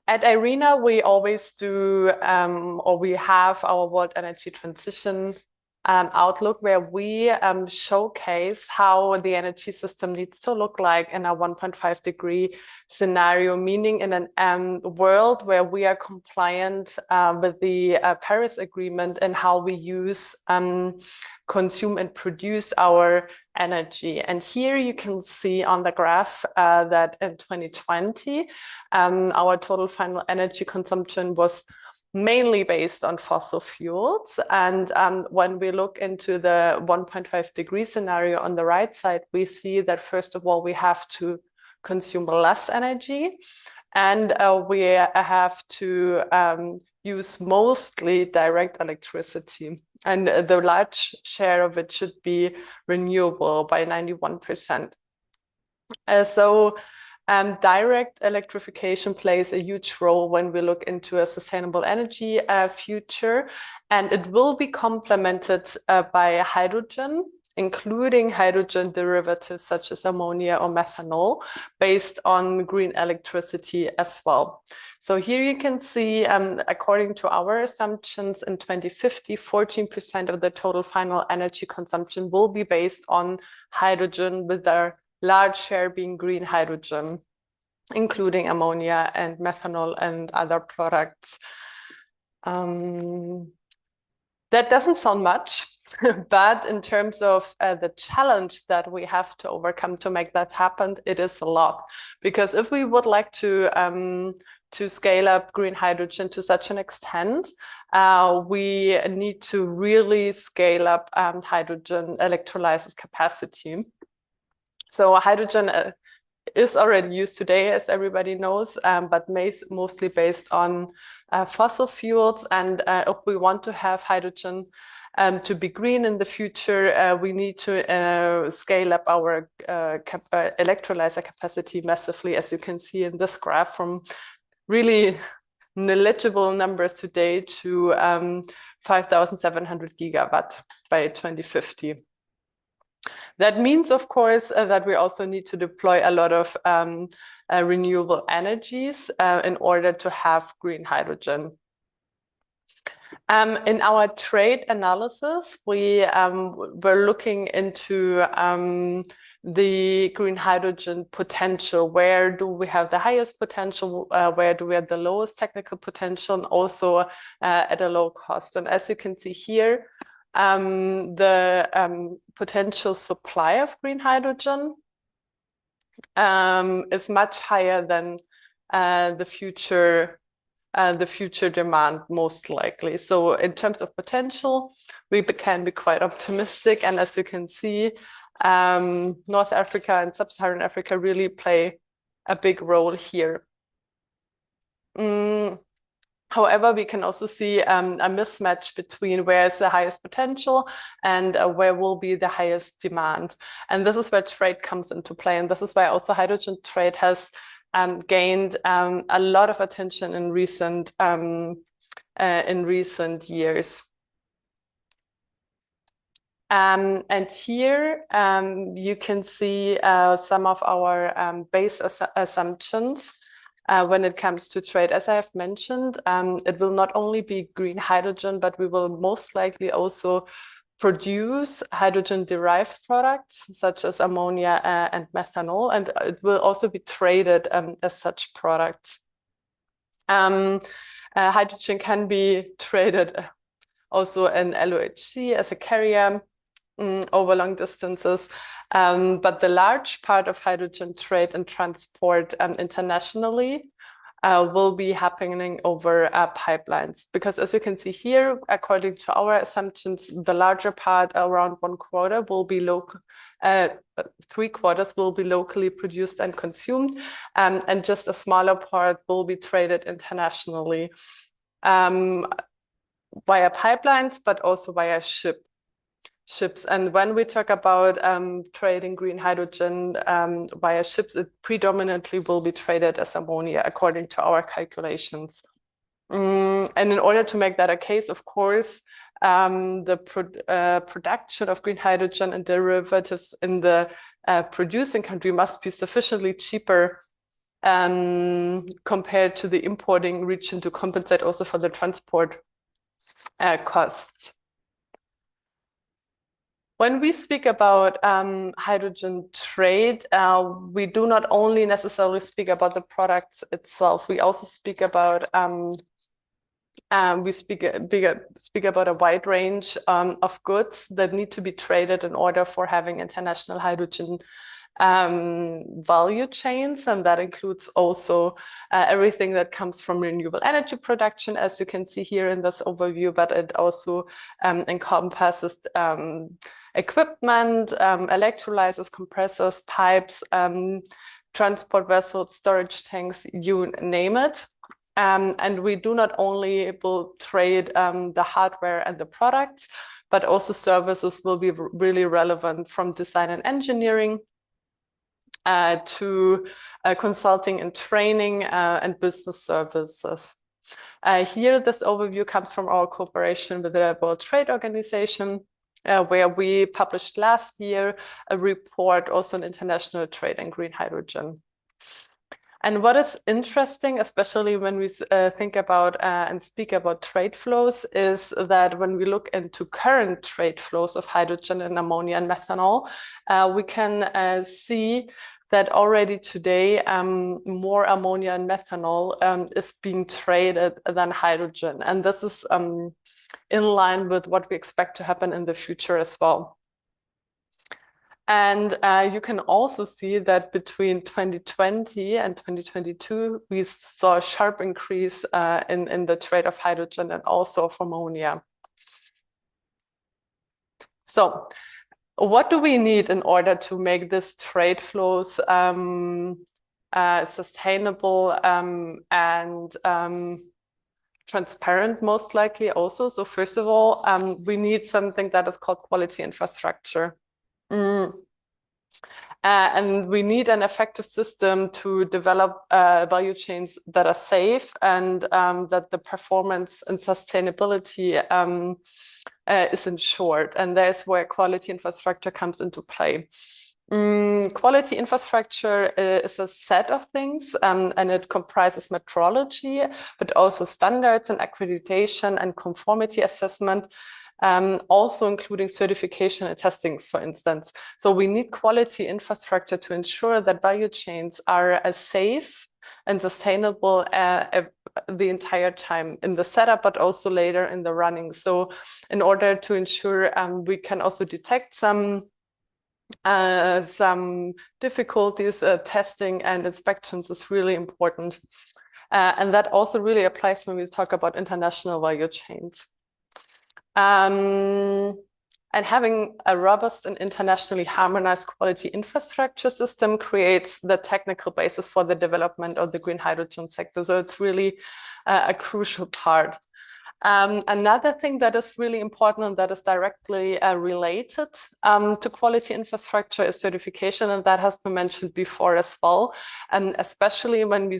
at IRENA, we always do, or we have our World Energy Transition outlook, where we showcase how the energy system needs to look like in a 1.5-degree scenario, meaning in a world where we are compliant with the Paris Agreement and how we use, consume and produce our energy. And here you can see on the graph that in 2020, our total final energy consumption was mainly based on fossil fuels. And when we look into the 1.5-degree scenario on the right side, we see that first of all, we have to consume less energy, and we have to use mostly direct electricity. And the large share of it should be renewable by 91%. Direct electrification plays a huge role when we look into a sustainable energy future, and it will be complemented by hydrogen, including hydrogen derivatives such as ammonia or methanol, based on green electricity as well. So here you can see, according to our assumptions, in 2050, 14% of the total final energy consumption will be based on hydrogen, with their large share being green hydrogen, including ammonia and methanol and other products. That doesn't sound much, but in terms of the challenge that we have to overcome to make that happen, it is a lot. Because if we would like to scale up green hydrogen to such an extent, we need to really scale up hydrogen electrolysis capacity. So hydrogen is already used today, as everybody knows, but mostly based on fossil fuels. And if we want to have hydrogen to be green in the future, we need to scale up our electrolyzer capacity massively, as you can see in this graph, from really negligible numbers today to 5,700 gigawatt by 2050. That means, of course, that we also need to deploy a lot of renewable energies in order to have green hydrogen. In our trade analysis, we were looking into the green hydrogen potential. Where do we have the highest potential? Where do we have the lowest technical potential? And also at a low cost. And as you can see here, the potential supply of green hydrogen is much higher than the future demand, most likely. So in terms of potential, we can be quite optimistic. And as you can see, North Africa and Sub-Saharan Africa really play a big role here. However, we can also see a mismatch between where is the highest potential and where will be the highest demand. And this is where trade comes into play. And this is why also hydrogen trade has gained a lot of attention in recent years. And here you can see some of our base assumptions when it comes to trade. As I have mentioned, it will not only be green hydrogen, but we will most likely also produce hydrogen-derived products such as ammonia and methanol, and it will also be traded as such products. Hydrogen can be traded also in LOHC as a carrier over long distances, but the large part of hydrogen trade and transport internationally will be happening over pipelines, because as you can see here, according to our assumptions, the larger part, around 1/4, will be local, 3/4 will be locally produced and consumed, and just a smaller part will be traded internationally via pipelines, but also via ships. And when we talk about trading green hydrogen via ships, it predominantly will be traded as ammonia according to our calculations. And in order to make that a case, of course, the production of green hydrogen and derivatives in the producing country must be sufficiently cheaper compared to the importing region to compensate also for the transport costs. When we speak about hydrogen trade, we do not only necessarily speak about the products itself. We also speak about speak about a wide range of goods that need to be traded in order for having international hydrogen value chains, and that includes also everything that comes from renewable energy production, as you can see here in this overview, but it also encompasses equipment, electrolyzers, compressors, pipes, transport vessels, storage tanks, you name it. And we do not only will trade the hardware and the products, but also services will be really relevant, from design and engineering to consulting and training and business services. Here, this overview comes from our cooperation with the World Trade Organization, where we published last year a report also on international trade and green hydrogen. And what is interesting, especially when we think about and speak about trade flows, is that when we look into current trade flows of hydrogen and ammonia and methanol, we can see that already today more ammonia and methanol is being traded than hydrogen. And this is in line with what we expect to happen in the future as well. And you can also see that between 2020 and 2022, we saw a sharp increase in the trade of hydrogen and also of ammonia. So what do we need in order to make this trade flows sustainable and transparent, most likely also? So first of all, we need something that is called quality infrastructure. And we need an effective system to develop value chains that are safe and that the performance and sustainability is ensured. And there's where quality infrastructure comes into play. Quality infrastructure is a set of things, and it comprises metrology, but also standards and accreditation and conformity assessment, also including certification and testings, for instance. So we need quality infrastructure to ensure that value chains are as safe and sustainable the entire time in the setup, but also later in the running. So in order to ensure we can also detect some difficulties, testing and inspections is really important. And that also really applies when we talk about international value chains. And having a robust and internationally harmonized quality infrastructure system creates the technical basis for the development of the green hydrogen sector. So it's really a crucial part. Another thing that is really important and that is directly related to quality infrastructure is certification, and that has been mentioned before as well. And especially when we,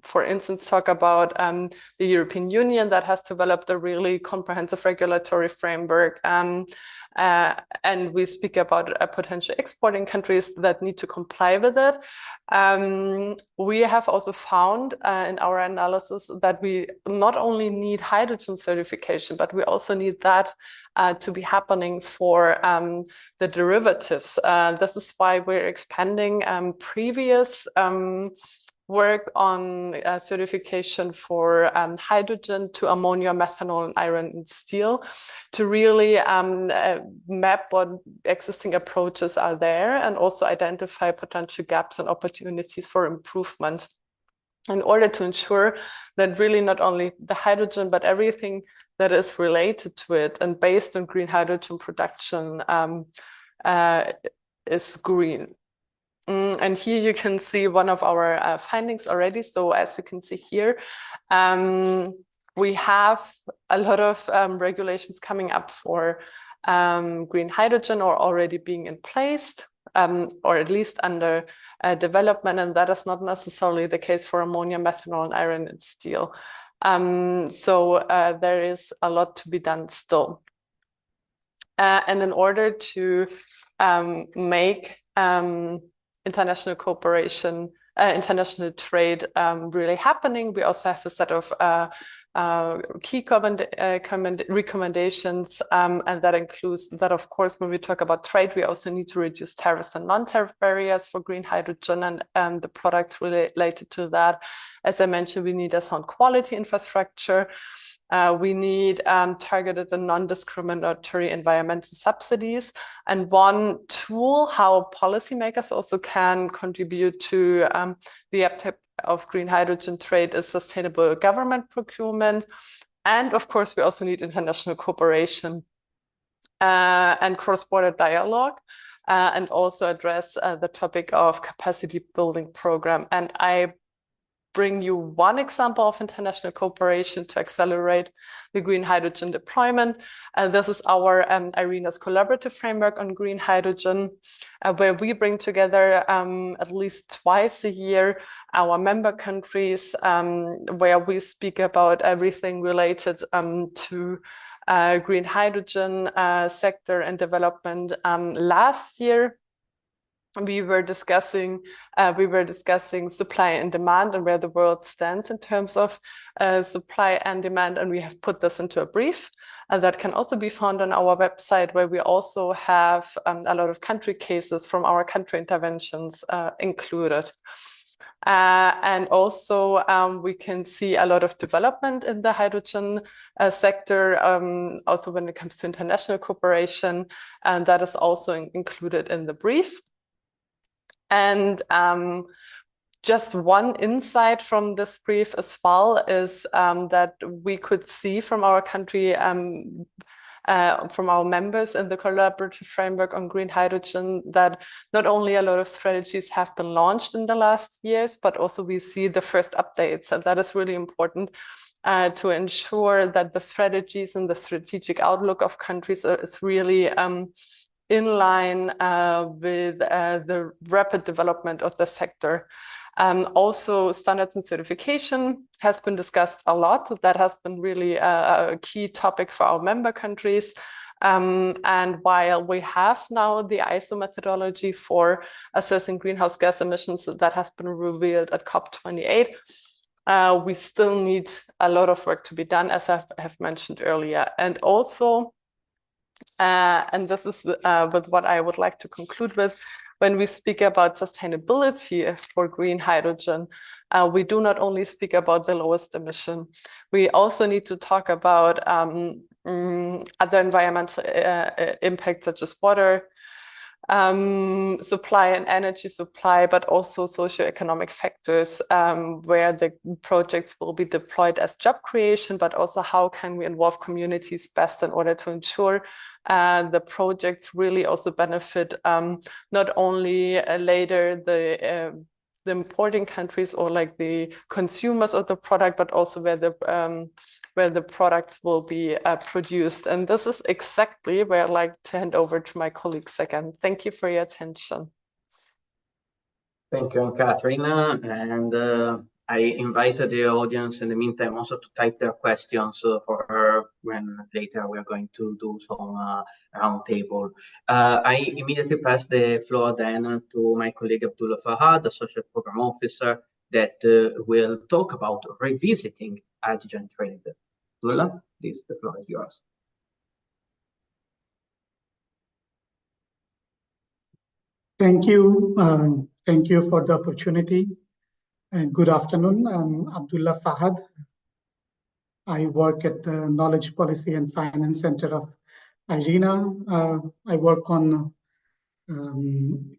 for instance, talk about the European Union that has developed a really comprehensive regulatory framework, and we speak about potential exporting countries that need to comply with it. We have also found in our analysis that we not only need hydrogen certification, but we also need that to be happening for the derivatives. This is why we're expanding previous work on certification for hydrogen to ammonia, methanol, and iron and steel to really map what existing approaches are there and also identify potential gaps and opportunities for improvement in order to ensure that really not only the hydrogen, but everything that is related to it and based on green hydrogen production is green. And here you can see one of our findings already. So as you can see here, we have a lot of regulations coming up for green hydrogen or already being in place, or at least under development. And that is not necessarily the case for ammonia, methanol, and iron and steel. So there is a lot to be done still. And in order to make international cooperation, international trade really happening, we also have a set of key recommendations, and that includes that, of course, when we talk about trade, we also need to reduce tariffs and non-tariff barriers for green hydrogen and the products related to that. As I mentioned, we need a sound quality infrastructure. We need targeted and non-discriminatory environmental subsidies. And one tool how policymakers also can contribute to the uptake of green hydrogen trade is sustainable government procurement. And of course, we also need international cooperation and cross-border dialogue, and also address the topic of capacity building program. And I bring you one example of international cooperation to accelerate the green hydrogen deployment. This is our IRENA's collaborative framework on green hydrogen, where we bring together at least twice a year our member countries, where we speak about everything related to green hydrogen sector and development. Last year, we were discussing supply and demand and where the world stands in terms of supply and demand, and we have put this into a brief that can also be found on our website, where we also have a lot of country cases from our country interventions included. And also we can see a lot of development in the hydrogen sector, also when it comes to international cooperation, and that is also included in the brief. And just one insight from this brief as well is that we could see from our country, from our members in the collaborative framework on green hydrogen, that not only a lot of strategies have been launched in the last years, but also we see the first updates. And that is really important to ensure that the strategies and the strategic outlook of countries is really in line with the rapid development of the sector. Also, standards and certification has been discussed a lot. That has been really a key topic for our member countries. And while we have now the ISO methodology for assessing greenhouse gas emissions that has been revealed at COP28, we still need a lot of work to be done, as I have mentioned earlier. And also, and this is with what I would like to conclude with, when we speak about sustainability for green hydrogen, we do not only speak about the lowest emission. We also need to talk about other environmental impacts, such as water supply and energy supply, but also socioeconomic factors where the projects will be deployed as job creation, but also how can we involve communities best in order to ensure the projects really also benefit not only later the importing countries or like the consumers of the product, but also where the products will be produced. And this is exactly where I'd like to hand over to my colleagues again. Thank you for your attention. Thank you, Katrina. And I invited the audience in the meantime also to type their questions for her when later we're going to do some round table. I immediately pass the floor then to my colleague Abdullah Fahad, Associate Program Officer, that will talk about revisiting hydrogen trade. Abdullah, please, the floor is yours. Thank you. Thank you for the opportunity. And good afternoon. I'm Abdullah Fahad. I work at the Knowledge Policy and Finance Center of IRENA. I work on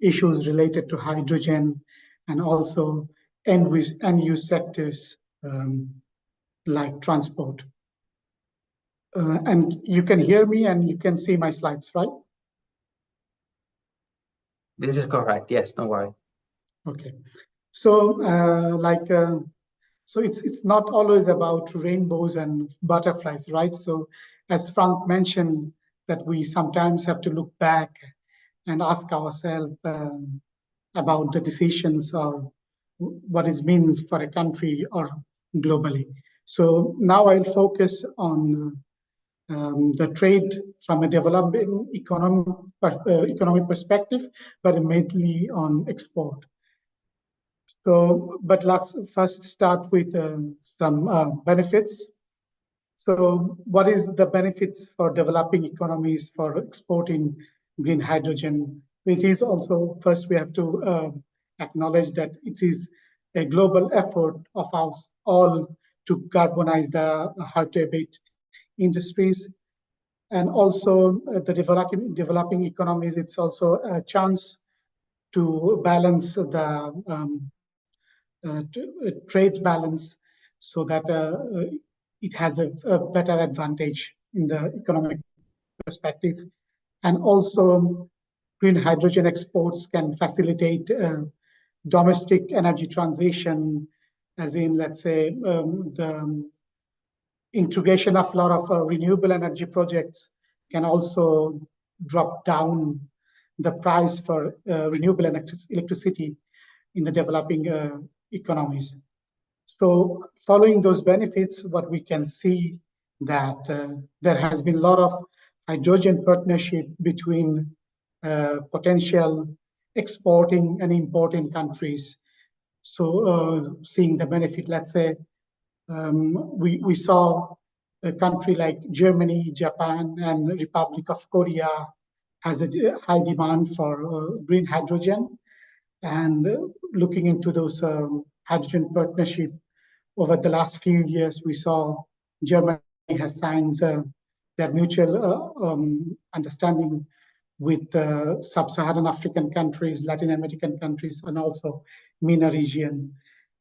issues related to hydrogen and also end-use sectors like transport. And you can hear me and you can see my slides, right? This is correct. Yes, no worry. Okay. So so it's not always about rainbows and butterflies, right? So as Frank mentioned, that we sometimes have to look back and ask ourselves about the decisions or what it means for a country or globally. So now I'll focus on the trade from a developing economic perspective, but mainly on export. So, but let's first start with some benefits. So what is the benefits for developing economies for exporting green hydrogen? It is also, first we have to acknowledge that it is a global effort of us all to carbonize the hard-to-abate industries. And also the developing economies, it's also a chance to balance the trade balance so that it has a better advantage in the economic perspective. And also green hydrogen exports can facilitate domestic energy transition, as in, let's say, the integration of a lot of renewable energy projects can also drop down the price for renewable electricity in the developing economies. So following those benefits, what we can see that there has been a lot of hydrogen partnership between potential exporting and importing countries. So seeing the benefit, let's say, we saw a country like Germany, Japan, and Republic of Korea has a high demand for green hydrogen. And looking into those hydrogen partnership over the last few years, we saw Germany has signed their mutual understanding with sub-Saharan African countries, Latin American countries, and also MENA region,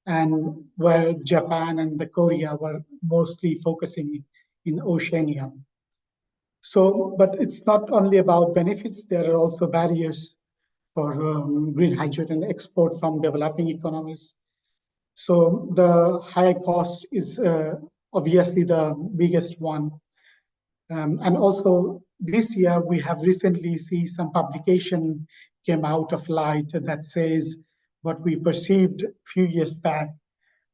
and where Japan and the Korea were mostly focusing in Oceania. So, but it's not only about benefits, there are also barriers for green hydrogen export from developing economies. So the high cost is obviously the biggest one. And also this year, we have recently seen some publication came out of light that says what we perceived a few years back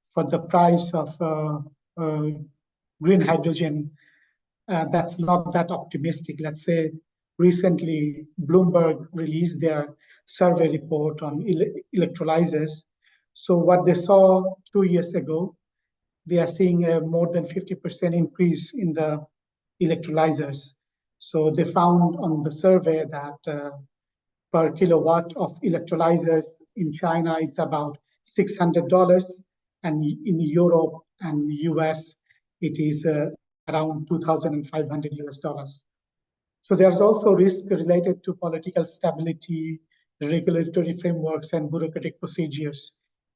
for the price of green hydrogen that's not that optimistic. Let's say recently Bloomberg released their survey report on electrolyzers. So what they saw 2 years ago, they are seeing a more than 50% increase in the electrolyzers. So they found on the survey that per kilowatt of electrolyzers in China, it's about $600, and in Europe and US, it is around 2,500 US dollars. So there's also risk related to political stability, regulatory frameworks, and bureaucratic procedures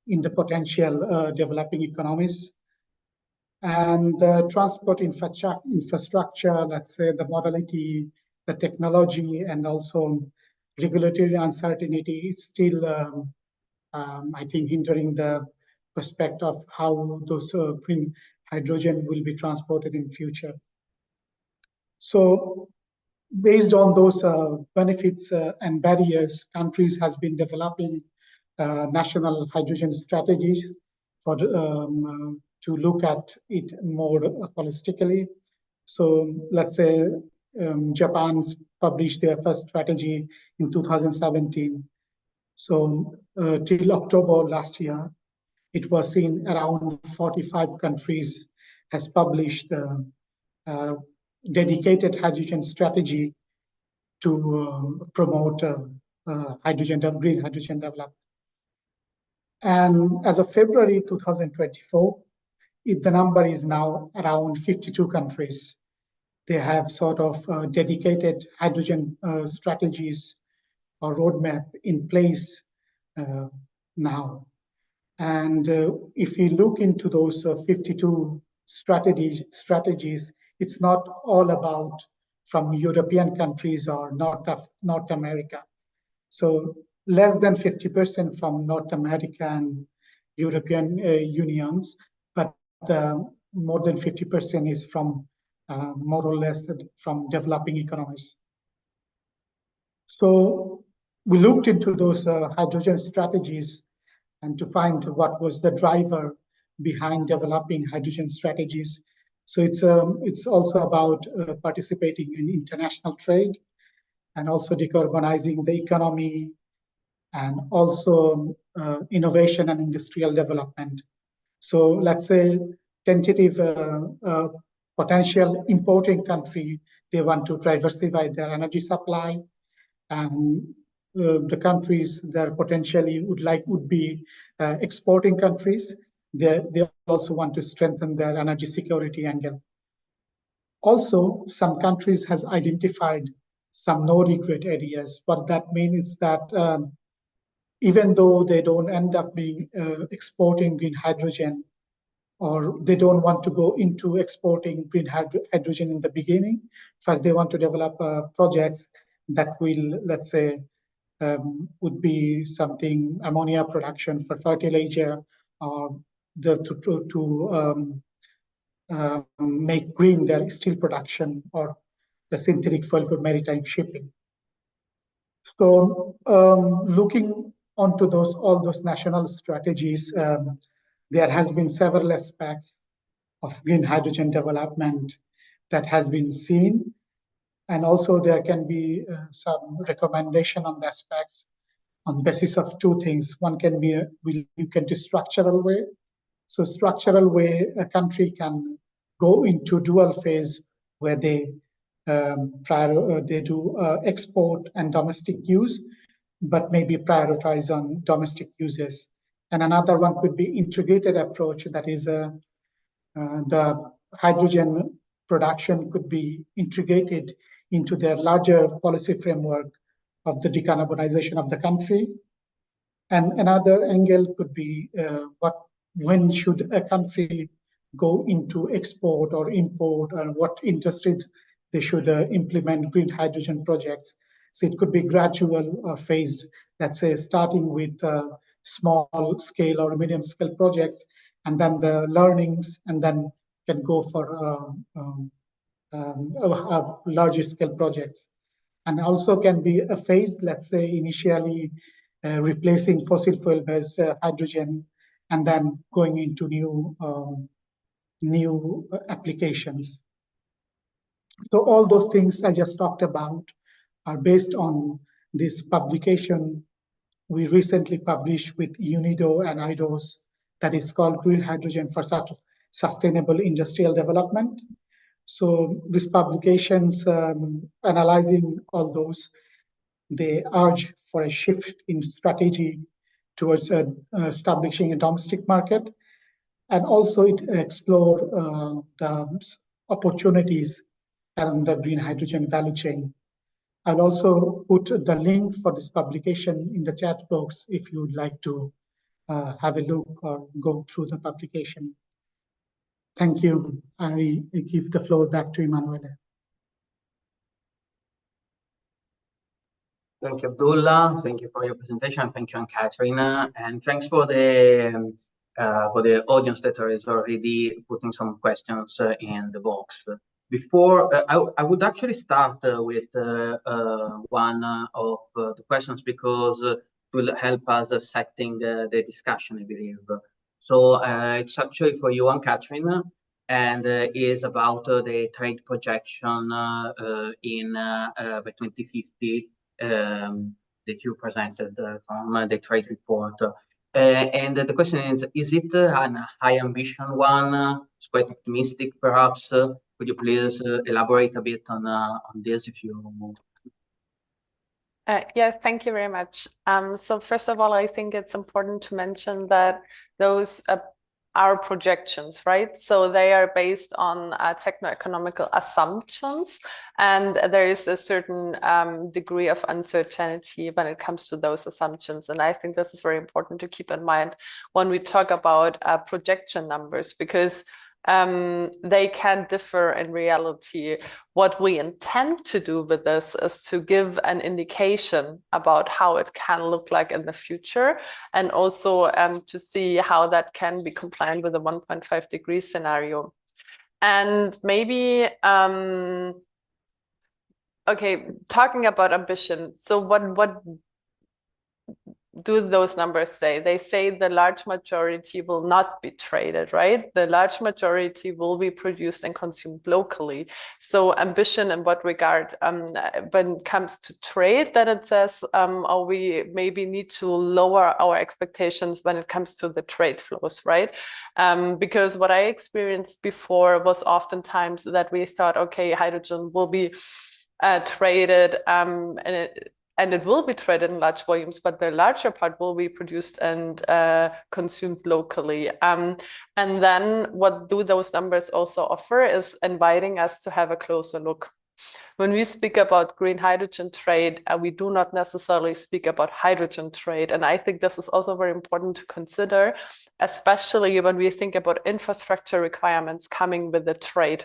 in the potential developing economies. And the transport infrastructure, let's say the modality, the technology, and also regulatory uncertainty is still, I think, hindering the prospect of how those green hydrogen will be transported in future. So based on those benefits and barriers, countries has been developing national hydrogen strategies for to look at it more holistically. So let's say Japan's published their first strategy in 2017. So till October last year, it was seen around 45 countries has published dedicated hydrogen strategy to promote green hydrogen development. And as of February 2024, the number is now around 52 countries. They have sort of dedicated hydrogen strategies or roadmap in place now. And if you look into those 52 strategies, it's not all about from European countries or North America. So less than 50% from North America and European unions, but more than 50% is from more or less from developing economies. So we looked into those hydrogen strategies and to find what was the driver behind developing hydrogen strategies. So it's also about participating in international trade and also decarbonizing the economy and also innovation and industrial development. So let's say tentative potential importing country, they want to diversify their energy supply, and the countries that potentially would be exporting countries, they also want to strengthen their energy security angle. Also, some countries has identified some no regret areas. What that means is that even though they don't end up being exporting green hydrogen, or they don't want to go into exporting green hydrogen in the beginning, first they want to develop a project that will, let's say, would be something ammonia production for fertilizer, or to make green their steel production or the synthetic fuel for maritime shipping. So looking onto all those national strategies, there has been several aspects of green hydrogen development that has been seen. And also there can be some recommendation on the aspects on the basis of two things. One can be you can do structural way. So structural way, a country can go into dual phase where they do export and domestic use, but maybe prioritize on domestic uses. And another one could be integrated approach, that is the hydrogen production could be integrated into their larger policy framework of the decarbonization of the country. And another angle could be when should a country go into export or import, and what industries they should implement green hydrogen projects. So it could be gradual or phased, let's say starting with small scale or medium scale projects, and then the learnings, and then can go for larger scale projects. And also can be a phase, let's say initially replacing fossil fuel based hydrogen, and then going into new applications. So all those things I just talked about are based on this publication we recently published with UNIDO and IDOS that is called Green Hydrogen for Sustainable Industrial Development. So these publications analyzing all those, they urge for a shift in strategy towards establishing a domestic market. And also it explore the opportunities along the green hydrogen value chain. I'll also put the link for this publication in the chat box if you would like to have a look or go through the publication. Thank you. I give the floor back to Emanuele. Thank you, Abdullah. Thank you for your presentation. Thank you, Katrina, and thanks for the audience that is already putting some questions in the box. Before I would actually start with one of the questions because it will help us setting the discussion, I believe. So it's actually for you and Katrina, and is about the trade projection in by 2050 that you presented from the trade report. And the question is it a high ambition one? It's quite optimistic, perhaps. Could you please elaborate a bit on this, if you? Yeah, thank you very much. So first of all, I think it's important to mention that those are projections, right? So they are based on techno-economical assumptions, and there is a certain degree of uncertainty when it comes to those assumptions. And I think this is very important to keep in mind when we talk about projection numbers, because they can differ in reality. What we intend to do with this is to give an indication about how it can look like in the future, and also to see how that can be compliant with the 1.5 degree scenario. And maybe, okay, talking about ambition. So what do those numbers say? They say the large majority will not be traded, right? The large majority will be produced and consumed locally. So ambition in what regard? When it comes to trade, then it says, oh, we maybe need to lower our expectations when it comes to the trade flows, right? Because what I experienced before was oftentimes that we thought, okay, hydrogen will be traded and it will be traded in large volumes, but the larger part will be produced and consumed locally. And then what do those numbers also offer is inviting us to have a closer look. When we speak about green hydrogen trade, we do not necessarily speak about hydrogen trade. And I think this is also very important to consider, especially when we think about infrastructure requirements coming with the trade.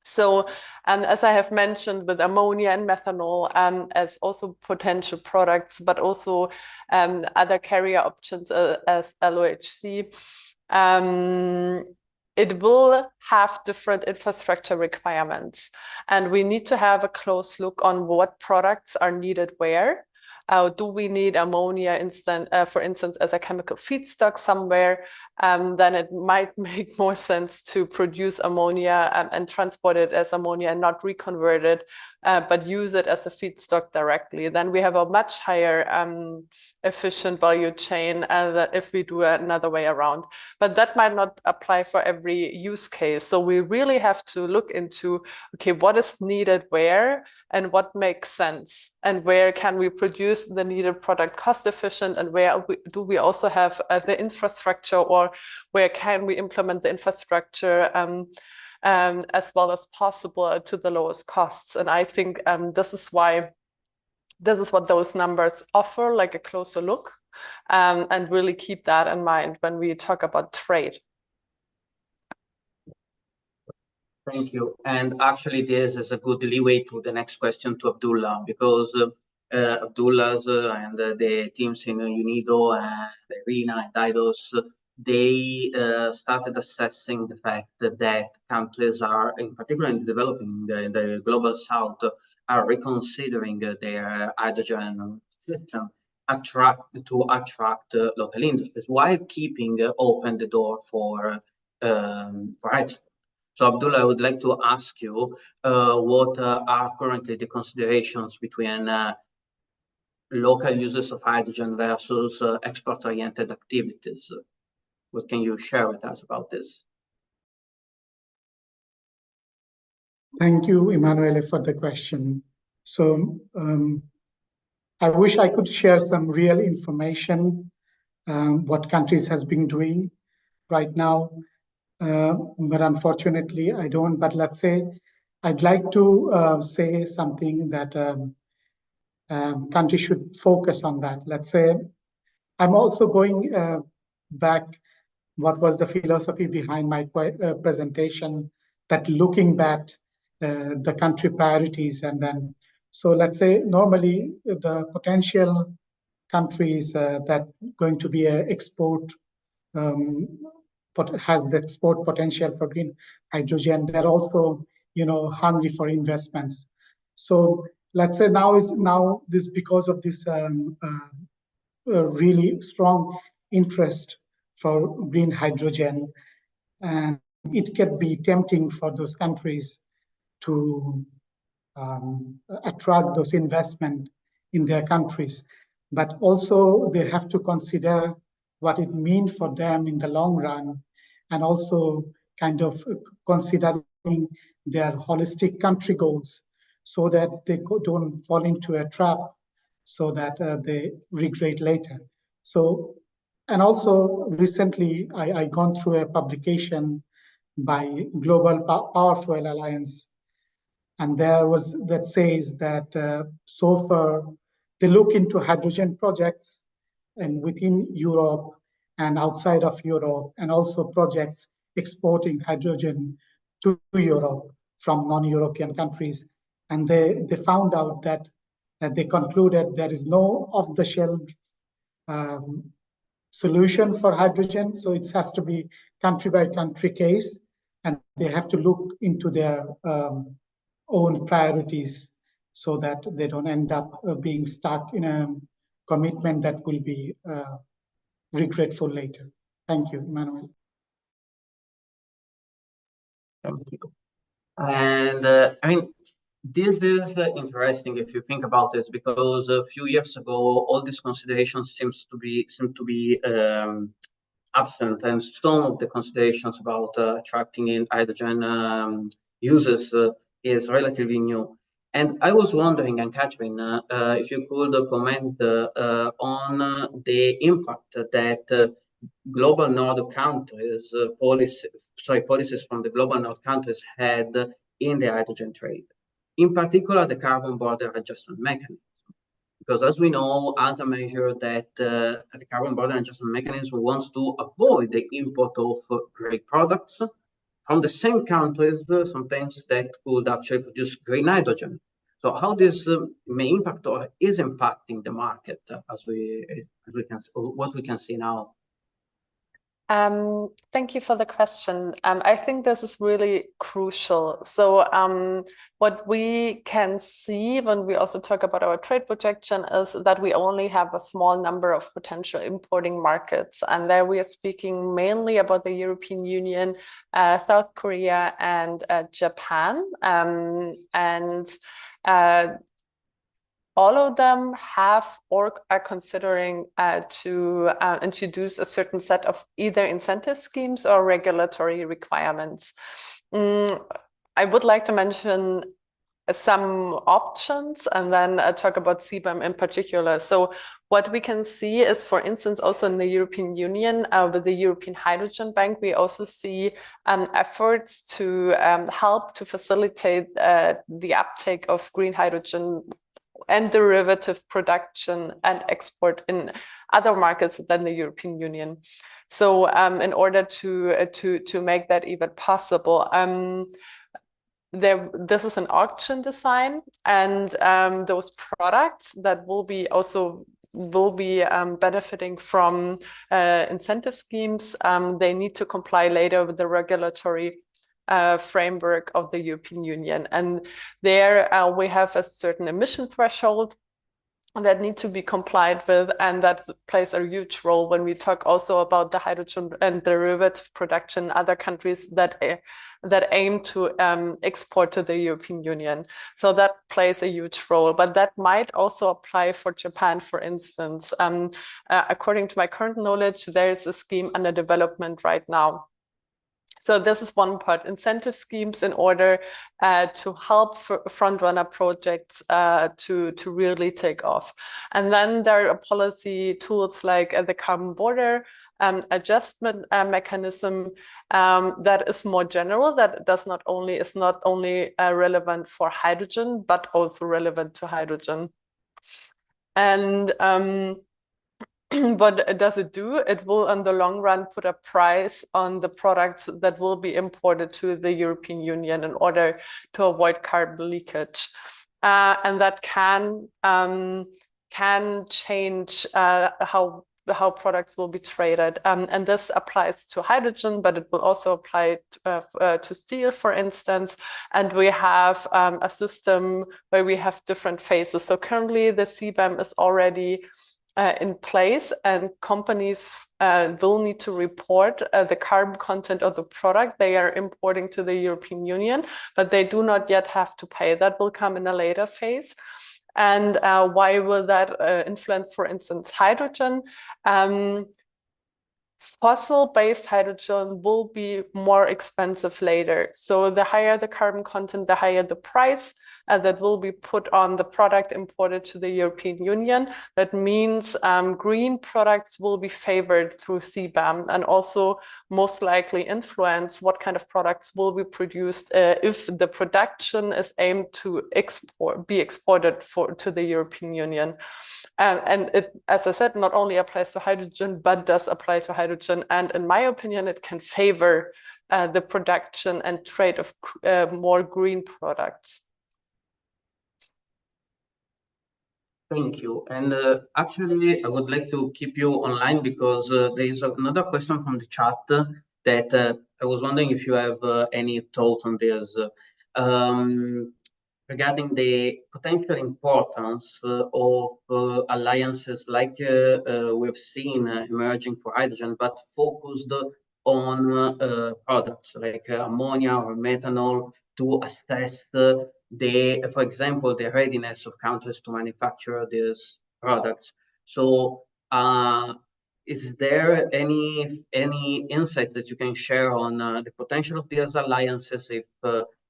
So, as I have mentioned, with ammonia and methanol as also potential products, but also other carrier options as LOHC, it will have different infrastructure requirements. And we need to have a close look on what products are needed where. Do we need ammonia, for instance, as a chemical feedstock somewhere? Then it might make more sense to produce ammonia and transport it as ammonia and not reconvert it, but use it as a feedstock directly. Then we have a much higher efficient value chain if we do it another way around. But that might not apply for every use case. So we really have to look into, okay, what is needed where and what makes sense, and where can we produce the needed product cost efficient, and where do we also have the infrastructure, or where can we implement the infrastructure as well as possible to the lowest costs. And I think this is what those numbers offer, like a closer look, and really keep that in mind when we talk about trade. Thank you. And actually, this is a good leeway to the next question to Abdullah, because Abdullah's and the teams in UNIDO and IRENA and IDOS, they started assessing the fact that countries are, in particular in the developing, in the global south, are reconsidering their hydrogen system to attract local industries, while keeping open the door for export. So Abdullah, I would like to ask you what are currently the considerations between local uses of hydrogen versus export-oriented activities. What can you share with us about this? Thank you, Emanuele, for the question. So I wish I could share some real information, what countries has been doing right now, but unfortunately I don't. But let's say I'd like to say something that countries should focus on that. Let's say I'm also going back what was the philosophy behind my presentation, that looking back the country priorities. And then, so let's say normally the potential countries that going to be an export, has the export potential for green hydrogen, they're also, hungry for investments. So let's say now this, because of this really strong interest for green hydrogen, and it can be tempting for those countries to attract those investment in their countries. But also they have to consider what it means for them in the long run, and also kind of considering their holistic country goals, so that they don't fall into a trap, so that they regret later. So, and also recently I gone through a publication by Global Power Fuel Alliance, and there was that says that so far they look into hydrogen projects and within Europe and outside of Europe, and also projects exporting hydrogen to Europe from non-European countries. And they found out that they concluded there is no off-the-shelf solution for hydrogen. So it has to be country by country case, and they have to look into their own priorities, so that they don't end up being stuck in a commitment that will be regretful later. Thank you, Emmanuel. Thank you. And I mean, this is interesting if you think about it, because a few years ago, all these considerations seem to be absent, and some of the considerations about attracting in hydrogen users is relatively new. And I was wondering, and Catherine, if you could comment on the impact that global North countries policies from the global North countries had in the hydrogen trade, in particular the carbon border adjustment mechanism. Because as we know, as a measure that the carbon border adjustment mechanism wants to avoid the import of grey products from the same countries, sometimes that could actually produce green hydrogen. So how this may impact or is impacting the market, as we can, what we can see now. Thank you for the question. I think this is really crucial. So what we can see when we also talk about our trade projection is that we only have a small number of potential importing markets. And there we are speaking mainly about the European Union, South Korea, and Japan. All of them have or are considering to introduce a certain set of either incentive schemes or regulatory requirements. I would like to mention some options and then talk about CBAM in particular. So what we can see is, for instance, also in the European Union, with the European Hydrogen Bank, we also see efforts to help to facilitate the uptake of green hydrogen and derivative production and export in other markets than the European Union. So in order to make that even possible, this is an auction design, and those products that will be benefiting from incentive schemes, they need to comply later with the regulatory framework of the European Union. And there we have a certain emission threshold that need to be complied with, and that plays a huge role when we talk also about the hydrogen and derivative production in other countries that aim to export to the European Union. So that plays a huge role, but that might also apply for Japan, for instance. According to my current knowledge, there is a scheme under development right now. So this is one part, incentive schemes in order to help front-runner projects to really take off. And then there are policy tools like the carbon border adjustment mechanism that is more general, that is not only relevant for hydrogen, but also relevant to hydrogen. And what does it do? It will, in the long run, put a price on the products that will be imported to the European Union in order to avoid carbon leakage. And that can change how products will be traded. And this applies to hydrogen, but it will also apply to steel, for instance. And we have a system where we have different phases. So currently the CBAM is already in place, and companies will need to report the carbon content of the product they are importing to the European Union, but they do not yet have to pay. That will come in a later phase. And why will that influence, for instance, hydrogen? Fossil-based hydrogen will be more expensive later. So the higher the carbon content, the higher the price that will be put on the product imported to the European Union. That means green products will be favored through CBAM, and also most likely influence what kind of products will be produced if the production is aimed to be exported to the European Union. And it, as I said, not only applies to hydrogen, but does apply to hydrogen. And in my opinion, it can favor the production and trade of more green products. Thank you. And actually, I would like to keep you online because there is another question from the chat that I was wondering if you have any thoughts on this. Regarding the potential importance of alliances like we've seen emerging for hydrogen, but focused on products like ammonia or methanol to assess for example, the readiness of countries to manufacture these products. So is there any insights that you can share on the potential of these alliances if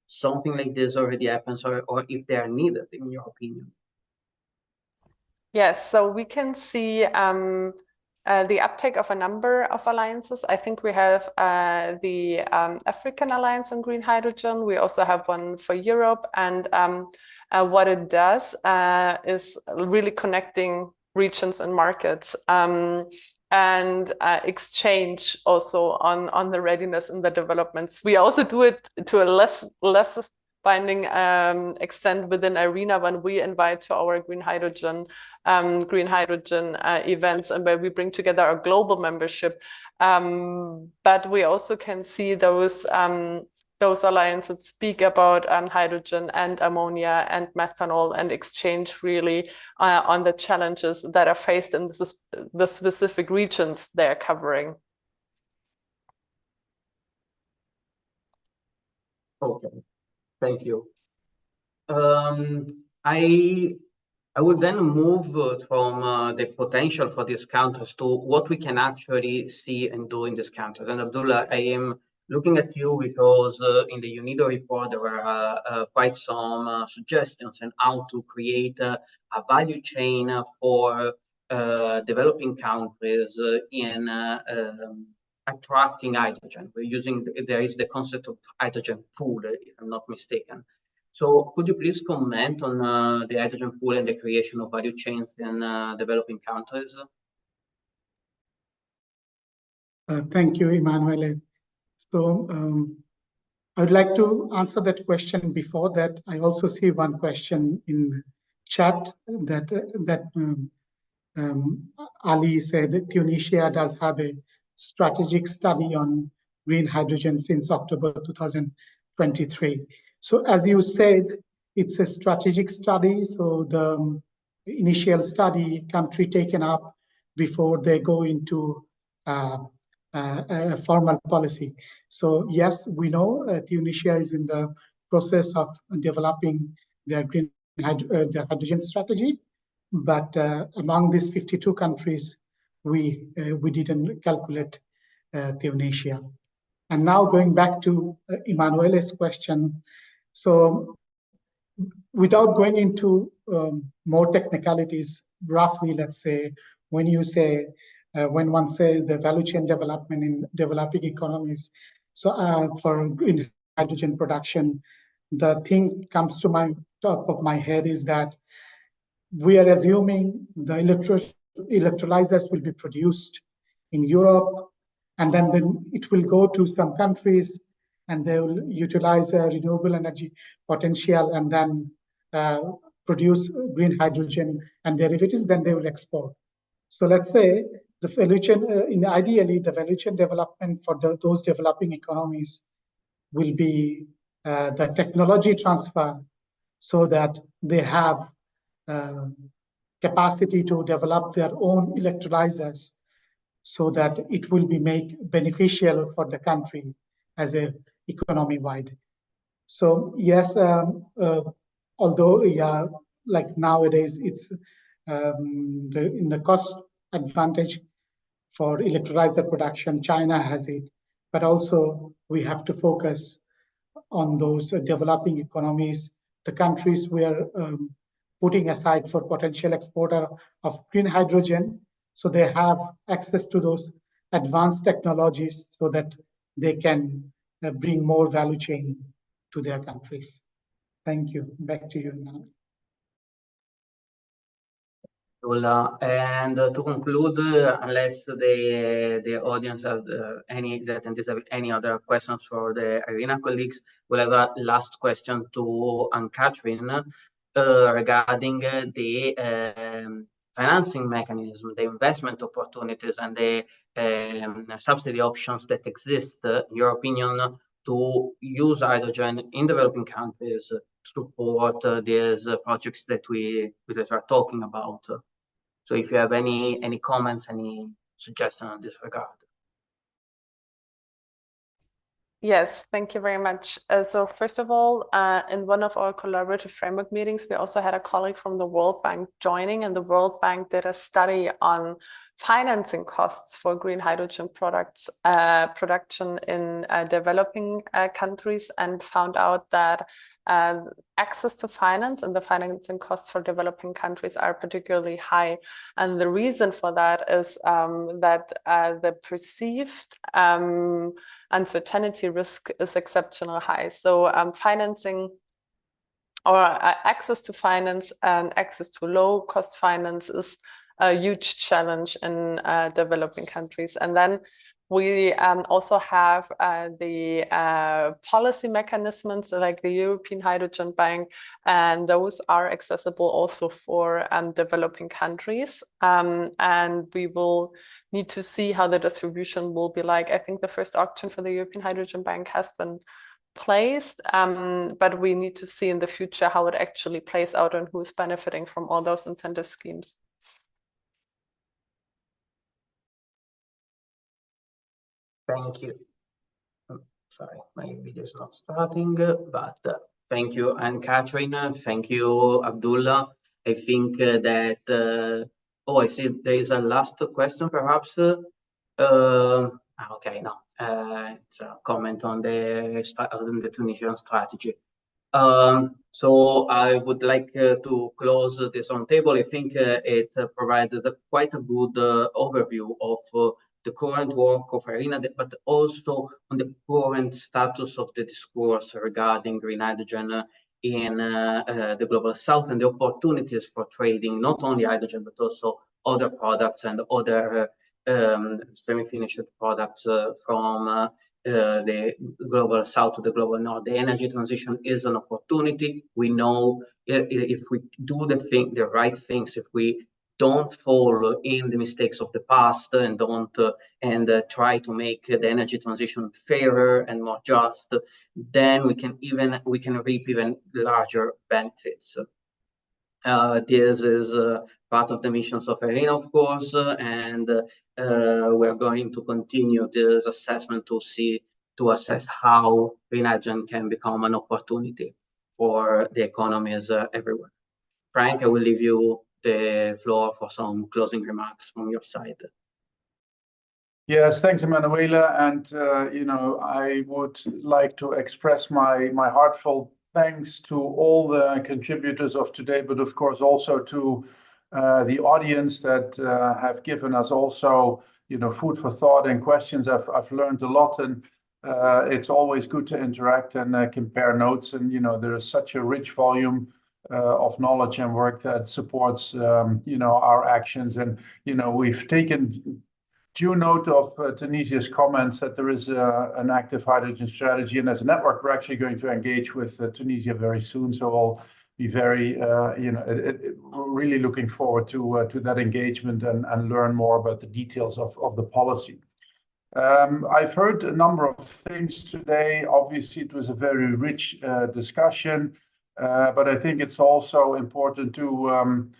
something like this already happens, or if they are needed, in your opinion? Yes, so we can see the uptake of a number of alliances. I think we have the African Alliance on Green Hydrogen. We also have one for Europe. And what it does is really connecting regions and markets and exchange also on the readiness and the developments. We also do it to a less binding extent within IRENA when we invite to our green hydrogen events, and where we bring together a global membership. But we also can see those alliances speak about hydrogen and ammonia and methanol and exchange really on the challenges that are faced in the specific regions they're covering. Okay, thank you. I would then move from the potential for these countries to what we can actually see and do in these countries. And Abdullah, I am looking at you because in the UNIDO report, there were quite some suggestions on how to create a value chain for developing countries in attracting hydrogen. There is the concept of hydrogen pool, if I'm not mistaken. So could you please comment on the hydrogen pool and the creation of value chains in developing countries? Thank you, Emanuele. So I would like to answer that question. Before that, I also see one question in chat that Ali said that Tunisia does have a strategic study on green hydrogen since October 2023. So as you said, it's a strategic study. So initial study, country taken up before they go into a formal policy. So yes, we know Tunisia is in the process of developing their their hydrogen strategy, but among these 52 countries, we didn't calculate Tunisia. And now going back to Emanuele's question, so without going into more technicalities, roughly, let's say, when you say, when one says the value chain development in developing economies, so for green hydrogen production, the thing comes to my top of my head is that we are assuming the electrolyzers will be produced in Europe, and then it will go to some countries, and they will utilize renewable energy potential, and then produce green hydrogen and derivatives, then they will export. So let's say the value chain, ideally, the value chain development for those developing economies will be the technology transfer, so that they have capacity to develop their own electrolyzers, so that it will be beneficial for the country as a economy-wide. So yes, although like nowadays it's in the cost advantage for electrolyzer production, China has it, but also we have to focus on those developing economies, the countries we are putting aside for potential exporter of green hydrogen, so they have access to those advanced technologies so that they can bring more value chain to their countries. Thank you. Back to you, Nana. And to conclude, unless the audience have the attendees have any other questions for the IRENA colleagues, we'll have a last question to Anne-Catherine regarding the financing mechanism, the investment opportunities, and the subsidy options that exist, in your opinion, to use hydrogen in developing countries to support these projects that we are talking about. So if you have any comments, any suggestions on this regard. Yes, thank you very much. So first of all, in one of our collaborative framework meetings, we also had a colleague from the World Bank joining, and the World Bank did a study on financing costs for green hydrogen products production in developing countries, and found out that access to finance and the financing costs for developing countries are particularly high. And the reason for that is that the perceived uncertainty risk is exceptionally high. So financing or access to finance and access to low cost finance is a huge challenge in developing countries. And then we also have the policy mechanisms like the European Hydrogen Bank, and those are accessible also for developing countries. And we will need to see how the distribution will be like. I think the first auction for the European Hydrogen Bank has been placed, but we need to see in the future how it actually plays out and who's benefiting from all those incentive schemes. Thank you. Sorry, my video is not starting, but thank you, Anne-Catherine. Thank you, Abdullah. I think that, oh, I see there is a last question, perhaps. Okay, no, it's a comment on the Tunisian strategy. So I would like to close this roundtable. I think it provides quite a good overview of the current work of IRENA, but also on the current status of the discourse regarding green hydrogen in the Global South, and the opportunities for trading not only hydrogen, but also other products and other semi-finished products from the Global South to the Global North. The energy transition is an opportunity. We know if we do the right things, if we don't fall in the mistakes of the past and don't try to make the energy transition fairer and more just, then we can reap even larger benefits. This is part of the missions of IRENA, of course, and we're going to continue this assessment to assess how green hydrogen can become an opportunity for the economies everywhere. Frank, I will leave you the floor for some closing remarks from your side. Yes, thanks, Emanuela. And, I would like to express my heartfelt thanks to all the contributors of today, but of course also to the audience that have given us also, food for thought and questions. I've learned a lot, and it's always good to interact and compare notes. And, there is such a rich volume of knowledge and work that supports, our actions. And, we've taken due note of Tunisia's comments that there is an active hydrogen strategy, and as a network, we're actually going to engage with Tunisia very soon. So I'll be very, really looking forward to that engagement and learn more about the details of the policy. I've heard a number of things today. Obviously, it was a very rich discussion, but I think it's also important to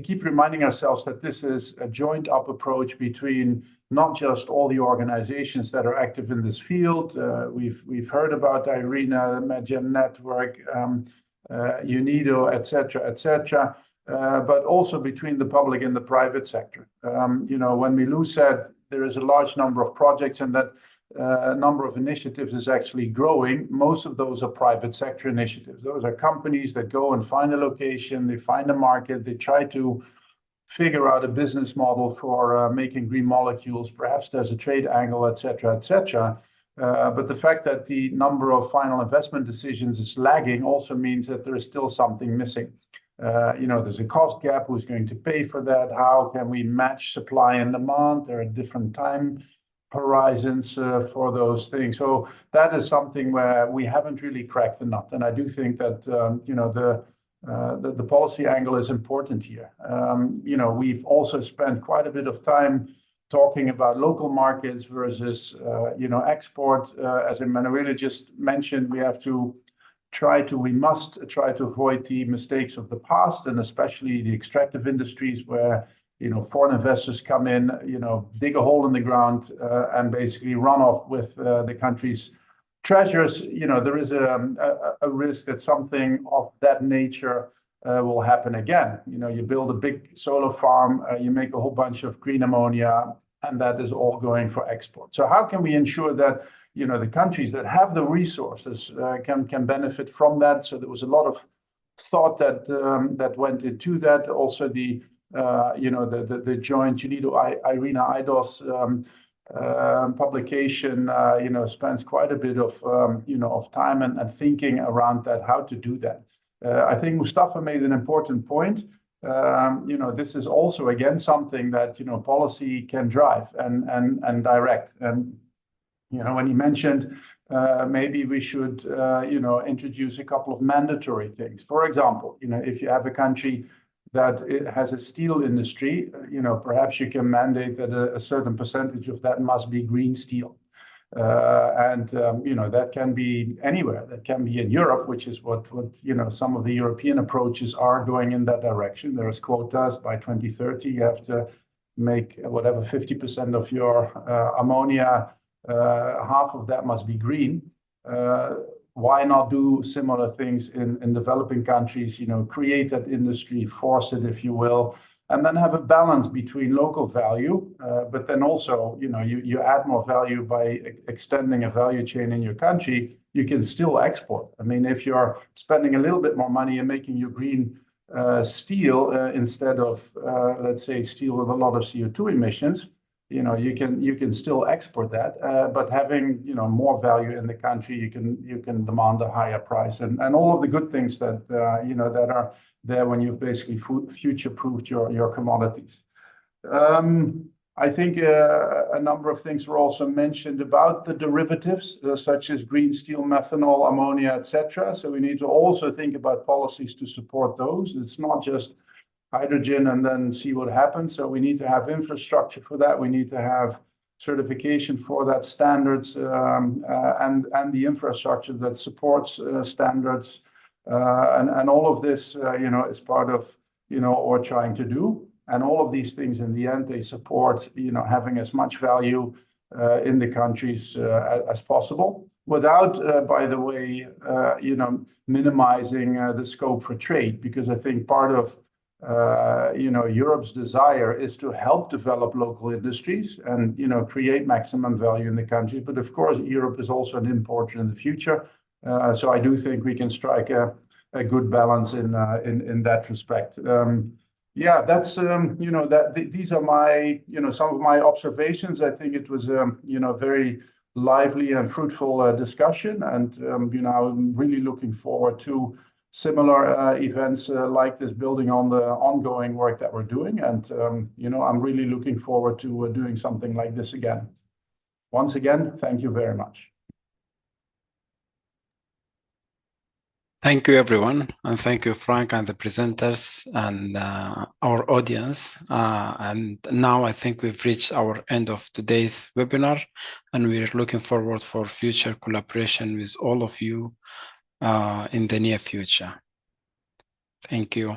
keep reminding ourselves that this is a joint up approach between not just all the organizations that are active in this field. We've heard about IRENA, the MED-GEM network, UNIDO, etc., but also between the public and the private sector. When Milou said there is a large number of projects and that number of initiatives is actually growing, most of those are private sector initiatives. Those are companies that go and find a location, they find a market, they try to figure out a business model for making green molecules. Perhaps there's a trade angle, etc. But the fact that the number of final investment decisions is lagging also means that there is still something missing. There's a cost gap. Who's going to pay for that? How can we match supply and demand? There are different time horizons for those things. So that is something where we haven't really cracked the nut. And I do think that the policy angle is important here. We've also spent quite a bit of time talking about local markets versus export. As Emanuela just mentioned, we must try to avoid the mistakes of the past, and especially the extractive industries where foreign investors come in, dig a hole in the ground and basically run off with the country's treasures. There is a risk that something of that nature will happen again. You build a big solar farm, you make a whole bunch of green ammonia, and that is all going for export. So how can we ensure that the countries that have the resources can benefit from that? So there was a lot of thought that went into that. Also the joint UNIDO IRENA IDOS publication spends quite a bit of time and thinking around that, how to do that. I think Mustafa made an important point. This is also again something that policy can drive and direct. And when he mentioned maybe we should introduce a couple of mandatory things. For example, if you have a country that it has a steel industry, perhaps you can mandate that a certain percentage of that must be green steel. That can be anywhere. That can be in Europe, which is what some of the European approaches are going in that direction. There's quotas by 2030. You have to make whatever 50% of your ammonia, half of that must be green. Why not do similar things in developing countries, create that industry, force it, if you will, and then have a balance between local value, but then also, you add more value by extending a value chain in your country, you can still export. I mean, if you're spending a little bit more money and making your green steel instead of, let's say, steel with a lot of CO2 emissions, you can still export that, but having more value in the country, you can demand a higher price, and all of the good things that that are there when you've basically future-proofed your commodities. I think a number of things were also mentioned about the derivatives, such as green steel, methanol, ammonia, etc. So we need to also think about policies to support those. It's not just hydrogen and then see what happens. So we need to have infrastructure for that. We need to have certification for that, standards, and the infrastructure that supports standards. And all of this, is part of, what we're trying to do. And all of these things, in the end, they support, having as much value in the countries as possible, without, by the way, minimizing the scope for trade, because I think part of Europe's desire is to help develop local industries and create maximum value in the countries. But of course, Europe is also an importer in the future. So I do think we can strike a good balance in that respect. That's these are my some of my observations. I think it was very lively and fruitful discussion, and I'm really looking forward to similar events like this, building on the ongoing work that we're doing. And I'm really looking forward to doing something like this again. Once again, thank you very much. Thank you, everyone, and thank you, Frank, and the presenters, and our audience. And now I think we've reached our end of today's webinar, and we're looking forward for future collaboration with all of you in the near future. Thank you.